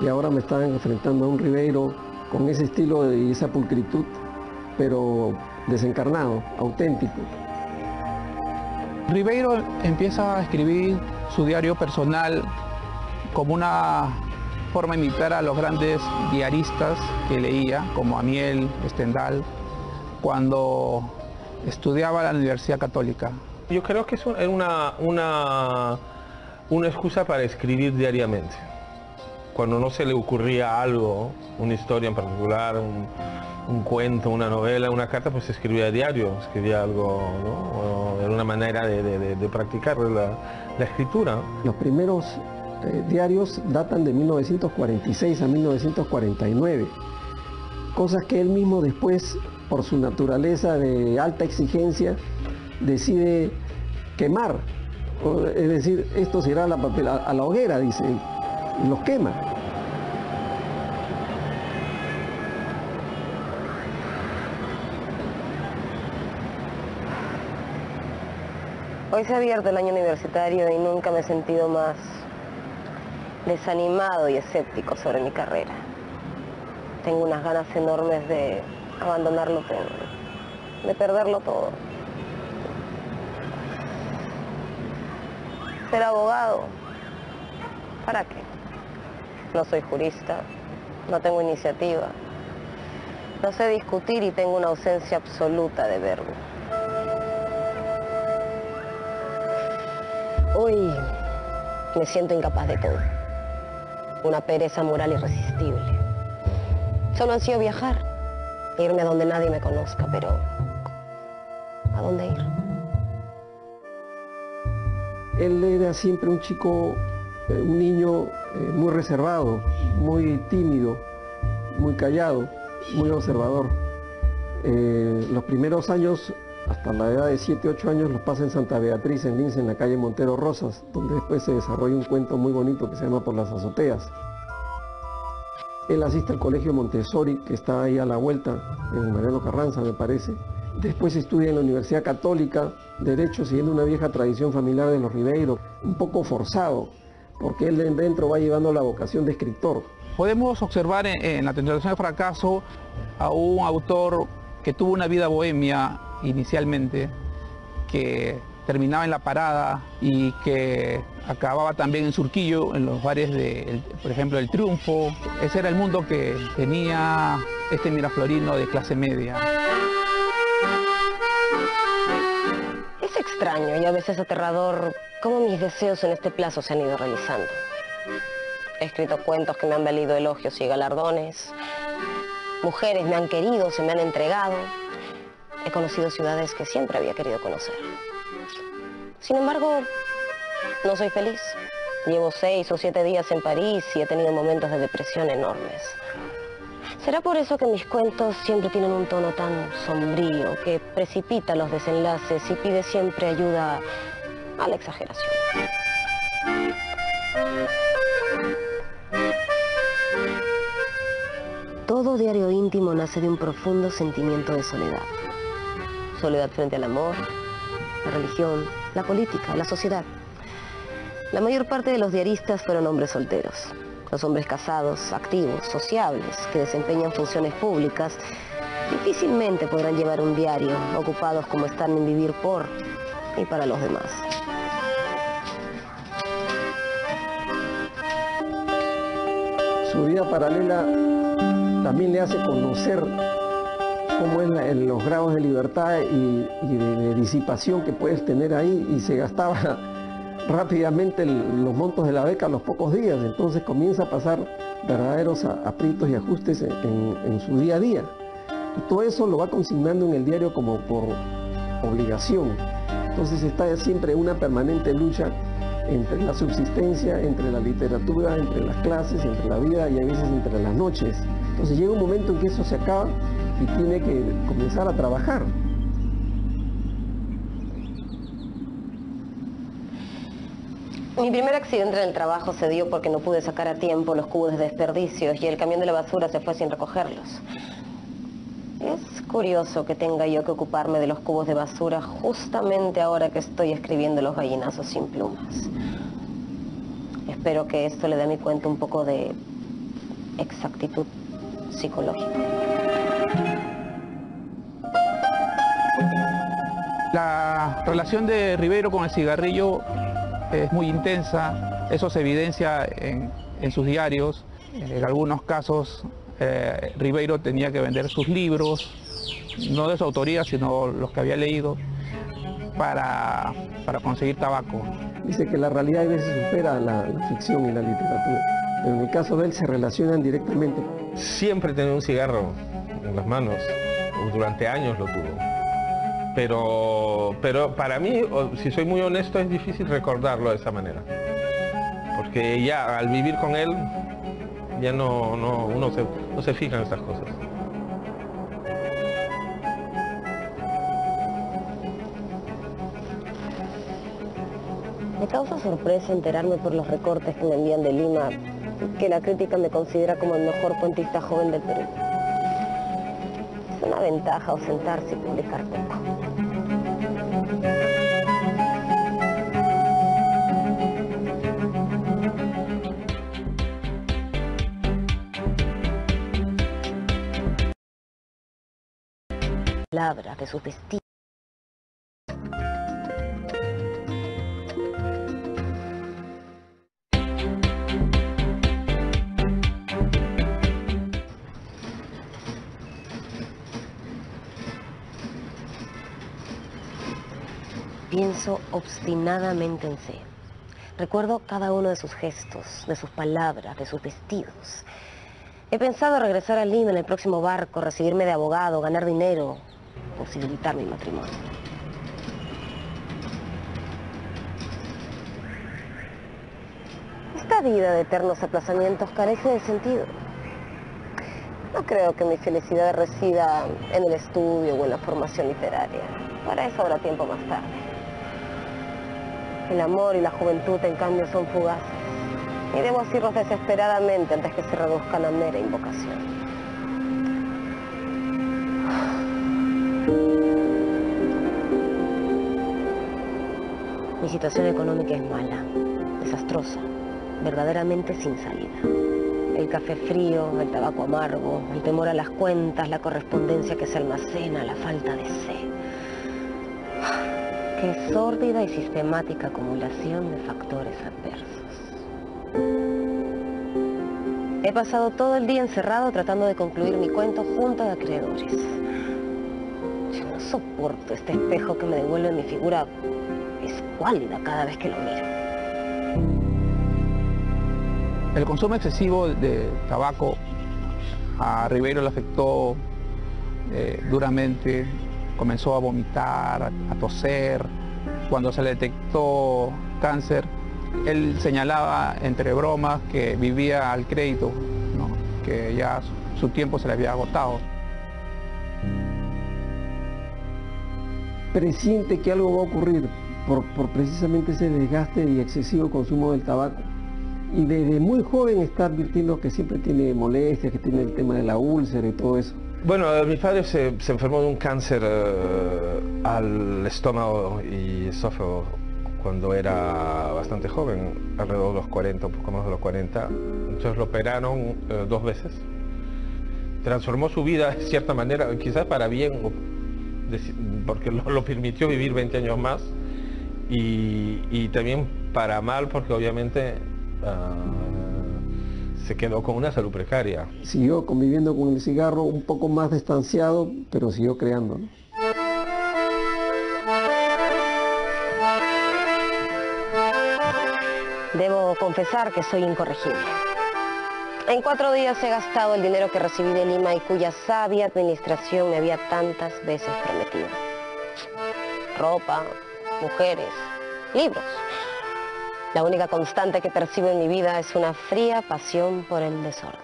y ahora me estaba enfrentando a un Ribeiro con ese estilo y esa pulcritud, pero desencarnado, auténtico. Ribeiro empieza a escribir su diario personal como una forma de imitar a los grandes diaristas que leía, como Amiel, Stendhal, cuando estudiaba en la Universidad Católica. Yo creo que es una excusa para escribir diariamente. Cuando no se le ocurría algo, una historia en particular, un cuento, una novela, una carta, pues escribía a diario, escribía algo, ¿no? Era una manera de practicar la escritura. Los primeros diarios datan de 1946 a 1949, cosas que él mismo después, por su naturaleza de alta exigencia, decide quemar. Es decir, esto se irá a la hoguera, dice, y los quema. Hoy se ha abierto el año universitario y nunca me he sentido más desanimado y escéptico sobre mi carrera. Tengo unas ganas enormes de abandonarlo todo, de perderlo todo. ¿Ser abogado? ¿Para qué? No soy jurista, no tengo iniciativa, no sé discutir y tengo una ausencia absoluta de verbo. Hoy me siento incapaz de todo. Una pereza moral irresistible. Solo ansío viajar, irme a donde nadie me conozca, pero ¿a dónde ir? Él era siempre un chico, un niño muy reservado, muy tímido, muy callado, muy observador. Los primeros años, hasta la edad de 7, 8 años, los pasa en Santa Beatriz, en Lince, en la calle Montero Rosas, donde después se desarrolla un cuento muy bonito que se llama Por las azoteas. Él asiste al colegio Montessori, que está ahí a la vuelta, en Mariano Carranza, me parece. Después estudia en la Universidad Católica, Derecho, siguiendo una vieja tradición familiar de los Ribeiro, un poco forzado, porque él dentro va llevando la vocación de escritor. Podemos observar en La tentación del fracaso a un autor que tuvo una vida bohemia inicialmente, que terminaba en La Parada y que acababa también en Surquillo, en los bares de, por ejemplo, El Triunfo. Ese era el mundo que tenía este miraflorino de clase media. Es extraño y a veces aterrador cómo mis deseos en este plazo se han ido realizando. He escrito cuentos que me han valido elogios y galardones. Mujeres me han querido, se me han entregado. He conocido ciudades que siempre había querido conocer. Sin embargo, no soy feliz. Llevo 6 o 7 días en París y he tenido momentos de depresión enormes. ¿Será por eso que mis cuentos siempre tienen un tono tan sombrío, que precipita los desenlaces y pide siempre ayuda a la exageración? Todo diario íntimo nace de un profundo sentimiento de soledad. Soledad frente al amor, la religión, la política, la sociedad. La mayor parte de los diaristas fueron hombres solteros. Los hombres casados, activos, sociables, que desempeñan funciones públicas, difícilmente podrán llevar un diario, ocupados como están en vivir por y para los demás. Su vida paralela también le hace conocer cómo es los grados de libertad y de disipación que puedes tener ahí, y se gastaba rápidamente los montos de la beca a los pocos días. Entonces comienza a pasar verdaderos aprietos y ajustes en su día a día, y todo eso lo va consignando en el diario como por obligación. Entonces está siempre una permanente lucha entre la subsistencia, entre la literatura, entre las clases, entre la vida y a veces entre las noches. Entonces llega un momento en que eso se acaba y tiene que comenzar a trabajar. Mi primer accidente en el trabajo se dio porque no pude sacar a tiempo los cubos de desperdicios y el camión de la basura se fue sin recogerlos. Es curioso que tenga yo que ocuparme de los cubos de basura justamente ahora que estoy escribiendo Los gallinazos sin plumas. Espero que esto le dé a mi cuento un poco de exactitud psicológica. La relación de Ribeiro con el cigarrillo es muy intensa. Eso se evidencia en sus diarios. En algunos casos Ribeiro tenía que vender sus libros, no de su autoría, sino los que había leído, para conseguir tabaco. Dice que la realidad a veces supera la ficción y la literatura, pero en el caso de él se relacionan directamente. Siempre tenía un cigarro en las manos, durante años lo tuvo. Pero para mí, si soy muy honesto, es difícil recordarlo de esa manera. Porque ya al vivir con él, ya uno no se fija en estas cosas. Me causa sorpresa enterarme por los recortes que me envían de Lima que la crítica me considera como el mejor cuentista joven del Perú. Es una ventaja ausentarse y publicar poco. Palabras de sus vestidos. Pienso obstinadamente en C. Recuerdo cada uno de sus gestos, de sus palabras, de sus vestidos. He pensado regresar a Lima en el próximo barco, recibirme de abogado, ganar dinero, posibilitar mi matrimonio. Esta vida de eternos aplazamientos carece de sentido. No creo que mi felicidad resida en el estudio o en la formación literaria. Para eso habrá tiempo más tarde. El amor y la juventud, en cambio, son fugaces. Y debo asirlos desesperadamente antes que se reduzcan a mera invocación. Mi situación económica es mala, desastrosa, verdaderamente sin salida. El café frío, el tabaco amargo, el temor a las cuentas, la correspondencia que se almacena, la falta de sed. Qué sórdida y sistemática acumulación de factores adversos. He pasado todo el día encerrado tratando de concluir mi cuento junto de acreedores. Yo no soporto este espejo que me devuelve mi figura escuálida cada vez que lo miro. El consumo excesivo de tabaco a Ribeiro le afectó duramente. Comenzó a vomitar, a toser. Cuando se le detectó cáncer, él señalaba entre bromas que vivía al crédito, ¿no? Que ya su tiempo se le había agotado. Presiente que algo va a ocurrir por precisamente ese desgaste y excesivo consumo del tabaco. Y desde muy joven está advirtiendo que siempre tiene molestias, que tiene el tema de la úlcera y todo eso. Bueno, mi padre se enfermó de un cáncer al estómago y esófago cuando era bastante joven, alrededor de los 40, un poco más de los 40. Entonces lo operaron 2 veces. Transformó su vida de cierta manera, quizás para bien, porque lo permitió vivir 20 años más, y también para mal, porque obviamente se quedó con una salud precaria. Siguió conviviendo con el cigarro un poco más distanciado, pero siguió creando, ¿no? Debo confesar que soy incorregible. En 4 días he gastado el dinero que recibí de Lima y cuya sabia administración me había tantas veces prometido. Ropa, mujeres, libros. La única constante que percibo en mi vida es una fría pasión por el desorden.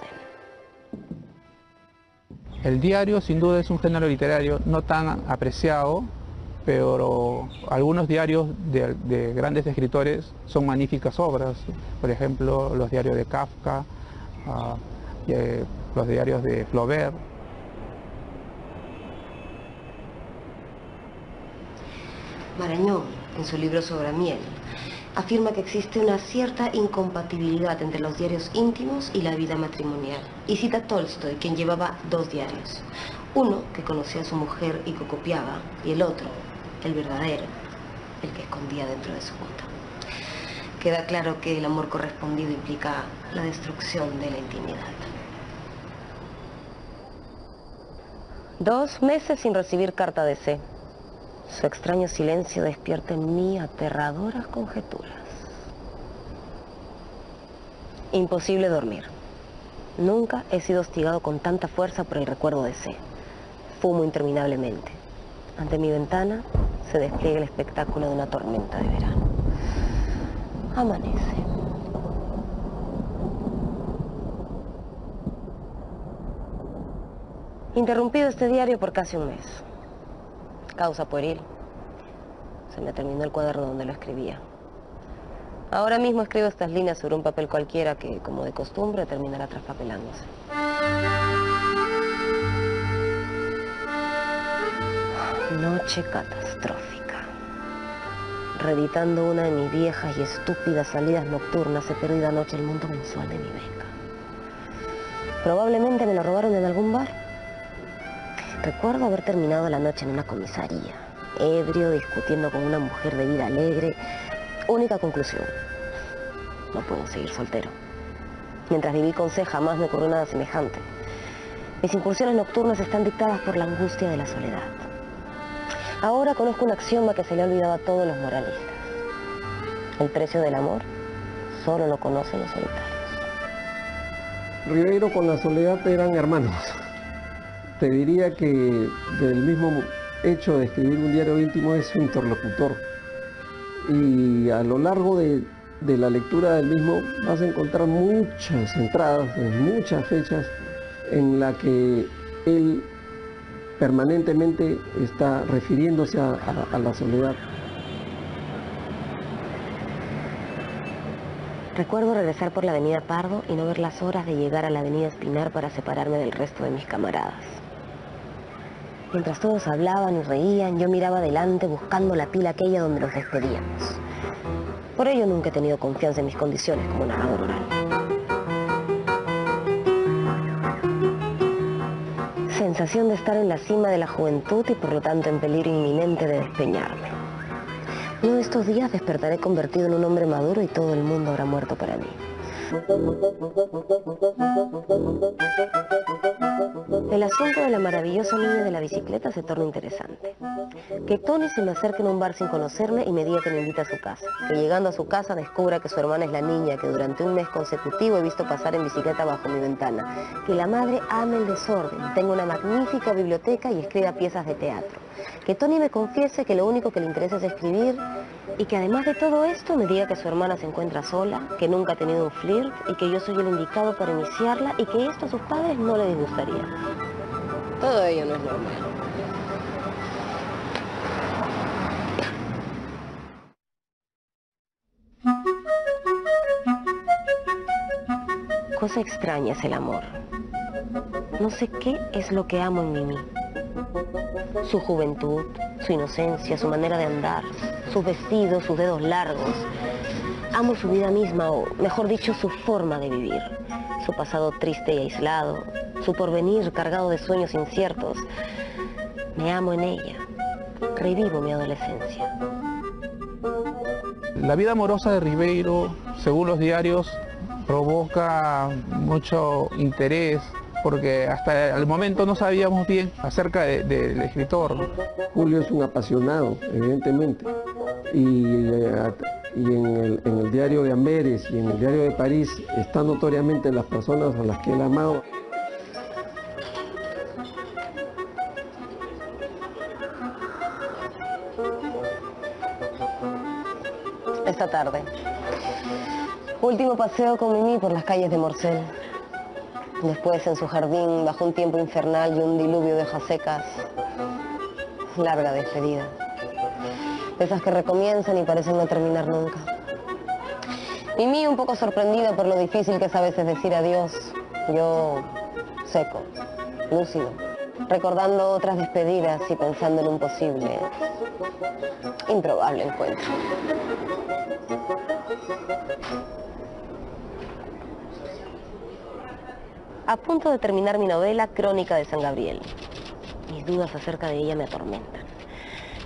El diario sin duda es un género literario no tan apreciado, pero algunos diarios de grandes escritores son magníficas obras. Por ejemplo, los diarios de Kafka, los diarios de Flaubert. Marañón, en su libro sobre miel, afirma que existe una cierta incompatibilidad entre los diarios íntimos y la vida matrimonial. Y cita a Tolstoy, quien llevaba 2 diarios. Uno, que conocía a su mujer y que copiaba, y el otro, el verdadero, el que escondía dentro de su bota. Queda claro que el amor correspondido implica la destrucción de la intimidad. 2 meses sin recibir carta de C. Su extraño silencio despierta en mí aterradoras conjeturas. Imposible dormir. Nunca he sido hostigado con tanta fuerza por el recuerdo de C. Fumo interminablemente. Ante mi ventana se despliega el espectáculo de una tormenta de verano. Amanece. Interrumpido este diario por casi un mes. Causa pueril. Se me terminó el cuaderno donde lo escribía. Ahora mismo escribo estas líneas sobre un papel cualquiera que, como de costumbre, terminará traspapelándose. Noche catastrófica. Reeditando una de mis viejas y estúpidas salidas nocturnas, he perdido anoche el monto mensual de mi beca. Probablemente me lo robaron en algún bar. Recuerdo haber terminado la noche en una comisaría, ebrio, discutiendo con una mujer de vida alegre. Única conclusión: no puedo seguir soltero. Mientras viví con C jamás me ocurrió nada semejante. Mis incursiones nocturnas están dictadas por la angustia de la soledad. Ahora conozco un axioma que se le ha olvidado a todos los moralistas. El precio del amor solo lo conocen los solitarios. Ribeiro con la soledad eran hermanos. Te diría que del mismo hecho de escribir un diario íntimo es su interlocutor. Y a lo largo de la lectura del mismo vas a encontrar muchas entradas, muchas fechas en las que él permanentemente está refiriéndose a la soledad. Recuerdo regresar por la avenida Pardo y no ver las horas de llegar a la avenida Espinar para separarme del resto de mis camaradas. Mientras todos hablaban y reían, yo miraba adelante buscando la pila aquella donde nos despedíamos. Por ello nunca he tenido confianza en mis condiciones como narrador oral. Sensación de estar en la cima de la juventud y por lo tanto en peligro inminente de despeñarme. Uno de estos días despertaré convertido en un hombre maduro y todo el mundo habrá muerto para mí. El asunto de la maravillosa niña de la bicicleta se torna interesante. Que Tony se me acerque en un bar sin conocerme y me diga que me invita a su casa. Que llegando a su casa descubra que su hermana es la niña que durante un mes consecutivo he visto pasar en bicicleta bajo mi ventana. Que la madre ame el desorden, tenga una magnífica biblioteca y escriba piezas de teatro. Que Tony me confiese que lo único que le interesa es escribir y que además de todo esto me diga que su hermana se encuentra sola, que nunca ha tenido un flirt y que yo soy el indicado para iniciarla y que esto a sus padres no le disgustaría. Todo ello no es normal. Cosa extraña es el amor. No sé qué es lo que amo en Mimi. Su juventud, su inocencia, su manera de andar, sus vestidos, sus dedos largos. Amo su vida misma, o mejor dicho, su forma de vivir. Su pasado triste y aislado, su porvenir cargado de sueños inciertos. Me amo en ella. Revivo mi adolescencia. La vida amorosa de Ribeiro, según los diarios, provoca mucho interés, porque hasta el momento no sabíamos bien acerca del escritor. Julio es un apasionado, evidentemente, y en el diario de Amberes y en el diario de París están notoriamente las personas a las que él ha amado. Esta tarde. Último paseo con Mimi por las calles de Morcel. Después en su jardín, bajo un tiempo infernal y un diluvio de hojas secas. Larga despedida. De esas que recomienzan y parecen no terminar nunca. Mimi un poco sorprendida por lo difícil que es a veces decir adiós. Yo seco, lúcido, recordando otras despedidas y pensando en un posible, improbable encuentro. A punto de terminar mi novela Crónica de San Gabriel. Mis dudas acerca de ella me atormentan.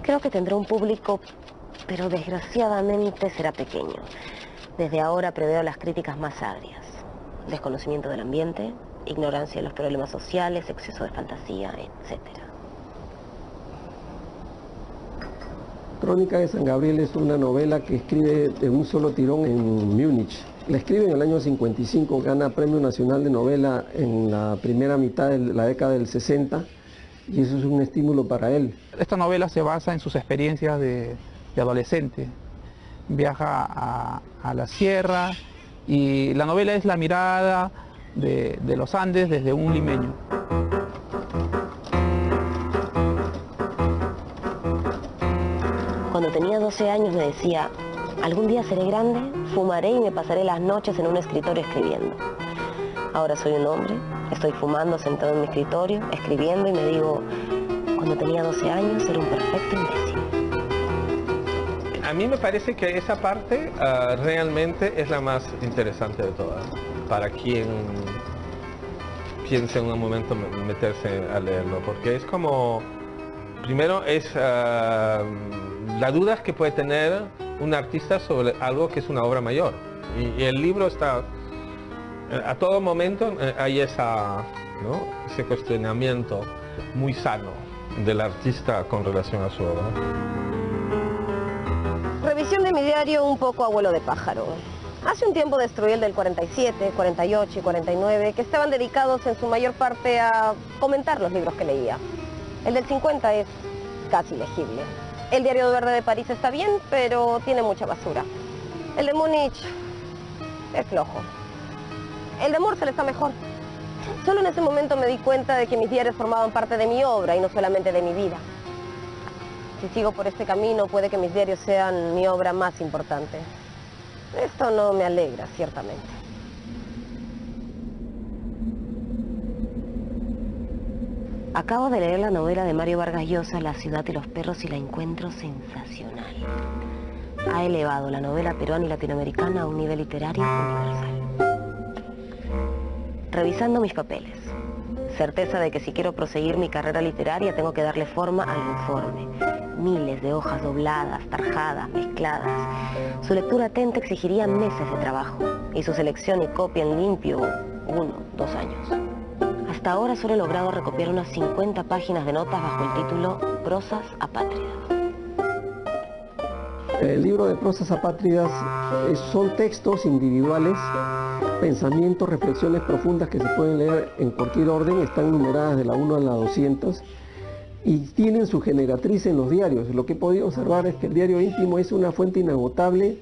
Creo que tendrá un público, pero desgraciadamente será pequeño. Desde ahora preveo las críticas más agrias. Desconocimiento del ambiente, ignorancia de los problemas sociales, exceso de fantasía, etc. Crónica de San Gabriel es una novela que escribe de un solo tirón en Múnich. La escribe en el año 55, gana Premio Nacional de Novela en la primera mitad de la década del 60 y eso es un estímulo para él. Esta novela se basa en sus experiencias de adolescente. Viaja a la sierra y la novela es la mirada de los Andes desde un limeño. Cuando tenía 12 años me decía, algún día seré grande, fumaré y me pasaré las noches en un escritorio escribiendo. Ahora soy un hombre, estoy fumando sentado en mi escritorio, escribiendo y me digo, cuando tenía 12 años era un perfecto imbécil. A mí me parece que esa parte realmente es la más interesante de todas, para quien piense en un momento meterse a leerlo, porque es como, primero es las dudas que puede tener un artista sobre algo que es una obra mayor, y el libro está, a todo momento hay ese cuestionamiento muy sano. del artista con relación a su obra. Revisión de mi diario un poco a vuelo de pájaro. Hace un tiempo destruí el del 47, 48 y 49, que estaban dedicados en su mayor parte a comentar los libros que leía. El del 50 es casi legible. El diario verde de París está bien, pero tiene mucha basura. El de Múnich es flojo. El de Murcia está mejor. Solo en ese momento me di cuenta de que mis diarios formaban parte de mi obra y no solamente de mi vida. Si sigo por este camino, puede que mis diarios sean mi obra más importante. Esto no me alegra, ciertamente. Acabo de leer la novela de Mario Vargas Llosa, La ciudad de los perros, y la encuentro sensacional. Ha elevado la novela peruana y latinoamericana a un nivel literario universal. Revisando mis papeles. Certeza de que si quiero proseguir mi carrera literaria tengo que darle forma al informe. Miles de hojas dobladas, tarjadas, mezcladas. Su lectura atenta exigiría meses de trabajo y su selección y copia en limpio 1, 2 años. Hasta ahora solo he logrado recopilar unas 50 páginas de notas bajo el título Prosas apátridas. El libro de Prosas apátridas son textos individuales, pensamientos, reflexiones profundas que se pueden leer en cualquier orden, están numeradas de la 1 a la 200 y tienen su generatriz en los diarios. Lo que he podido observar es que el diario íntimo es una fuente inagotable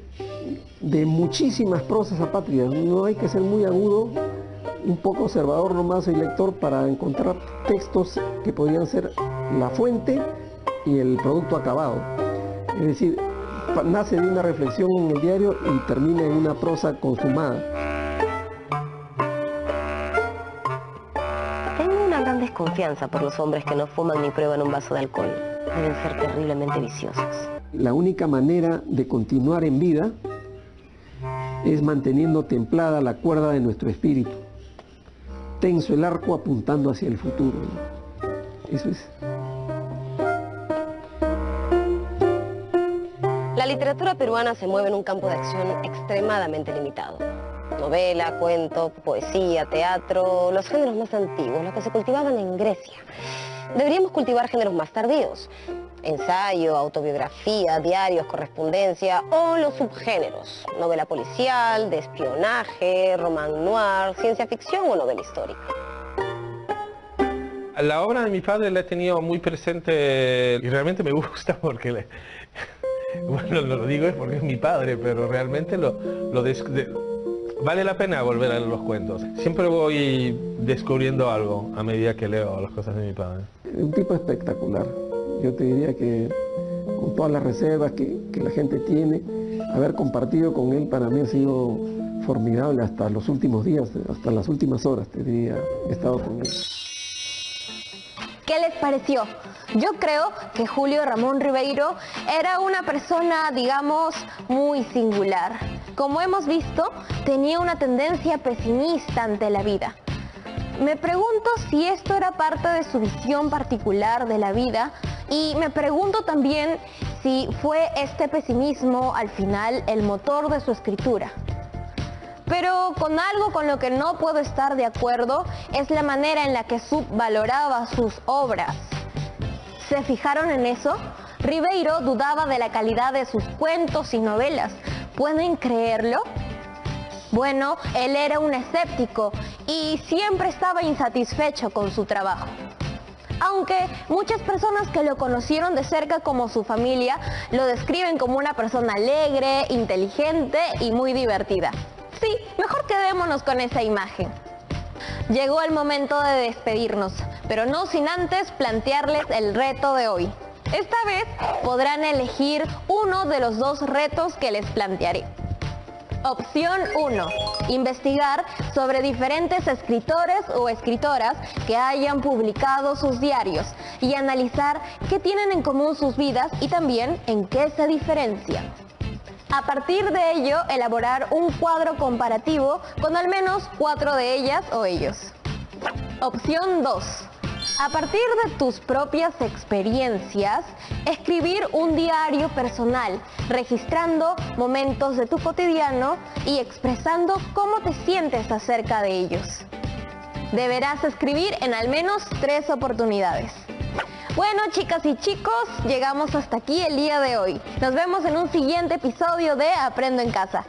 de muchísimas prosas apátridas. No hay que ser muy agudo, un poco observador nomás y lector para encontrar textos que podrían ser la fuente y el producto acabado. Es decir, nace de una reflexión en el diario y termina en una prosa consumada. Tengo una gran desconfianza por los hombres que no fuman ni prueban un vaso de alcohol. Deben ser terriblemente viciosos. La única manera de continuar en vida es manteniendo templada la cuerda de nuestro espíritu. Tenso el arco apuntando hacia el futuro. Eso es. La literatura peruana se mueve en un campo de acción extremadamente limitado. Novela, cuento, poesía, teatro, los géneros más antiguos, los que se cultivaban en Grecia. Deberíamos cultivar géneros más tardíos. Ensayo, autobiografía, diarios, correspondencia o los subgéneros. Novela policial, de espionaje, roman noir, ciencia ficción o novela histórica. La obra de mi padre la he tenido muy presente y realmente me gusta porque bueno, lo digo es porque es mi padre, pero realmente vale la pena volver a leer los cuentos. Siempre voy descubriendo algo a medida que leo las cosas de mi padre. Un tipo espectacular. Yo te diría que con todas las reservas que la gente tiene, haber compartido con él para mí ha sido formidable hasta los últimos días, hasta las últimas horas, te diría, he estado con él. ¿Qué les pareció? Yo creo que Julio Ramón Ribeiro era una persona, digamos, muy singular. Como hemos visto, tenía una tendencia pesimista ante la vida. Me pregunto si esto era parte de su visión particular de la vida y me pregunto también si fue este pesimismo al final el motor de su escritura. Pero con algo con lo que no puedo estar de acuerdo es la manera en la que subvaloraba sus obras. ¿Se fijaron en eso? Ribeiro dudaba de la calidad de sus cuentos y novelas. ¿Pueden creerlo? Bueno, él era un escéptico y siempre estaba insatisfecho con su trabajo. Aunque muchas personas que lo conocieron de cerca como su familia lo describen como una persona alegre, inteligente y muy divertida. Sí, mejor quedémonos con esa imagen. Llegó el momento de despedirnos, pero no sin antes plantearles el reto de hoy. Esta vez podrán elegir uno de los dos retos que les plantearé. Opción 1. Investigar sobre diferentes escritores o escritoras que hayan publicado sus diarios y analizar qué tienen en común sus vidas y también en qué se diferencian. A partir de ello, elaborar un cuadro comparativo con al menos 4 de ellas o ellos. Opción 2. A partir de tus propias experiencias, escribir un diario personal, registrando momentos de tu cotidiano y expresando cómo te sientes acerca de ellos. Deberás escribir en al menos 3 oportunidades. Bueno, chicas y chicos, llegamos hasta aquí el día de hoy. Nos vemos en un siguiente episodio de Aprendo en Casa.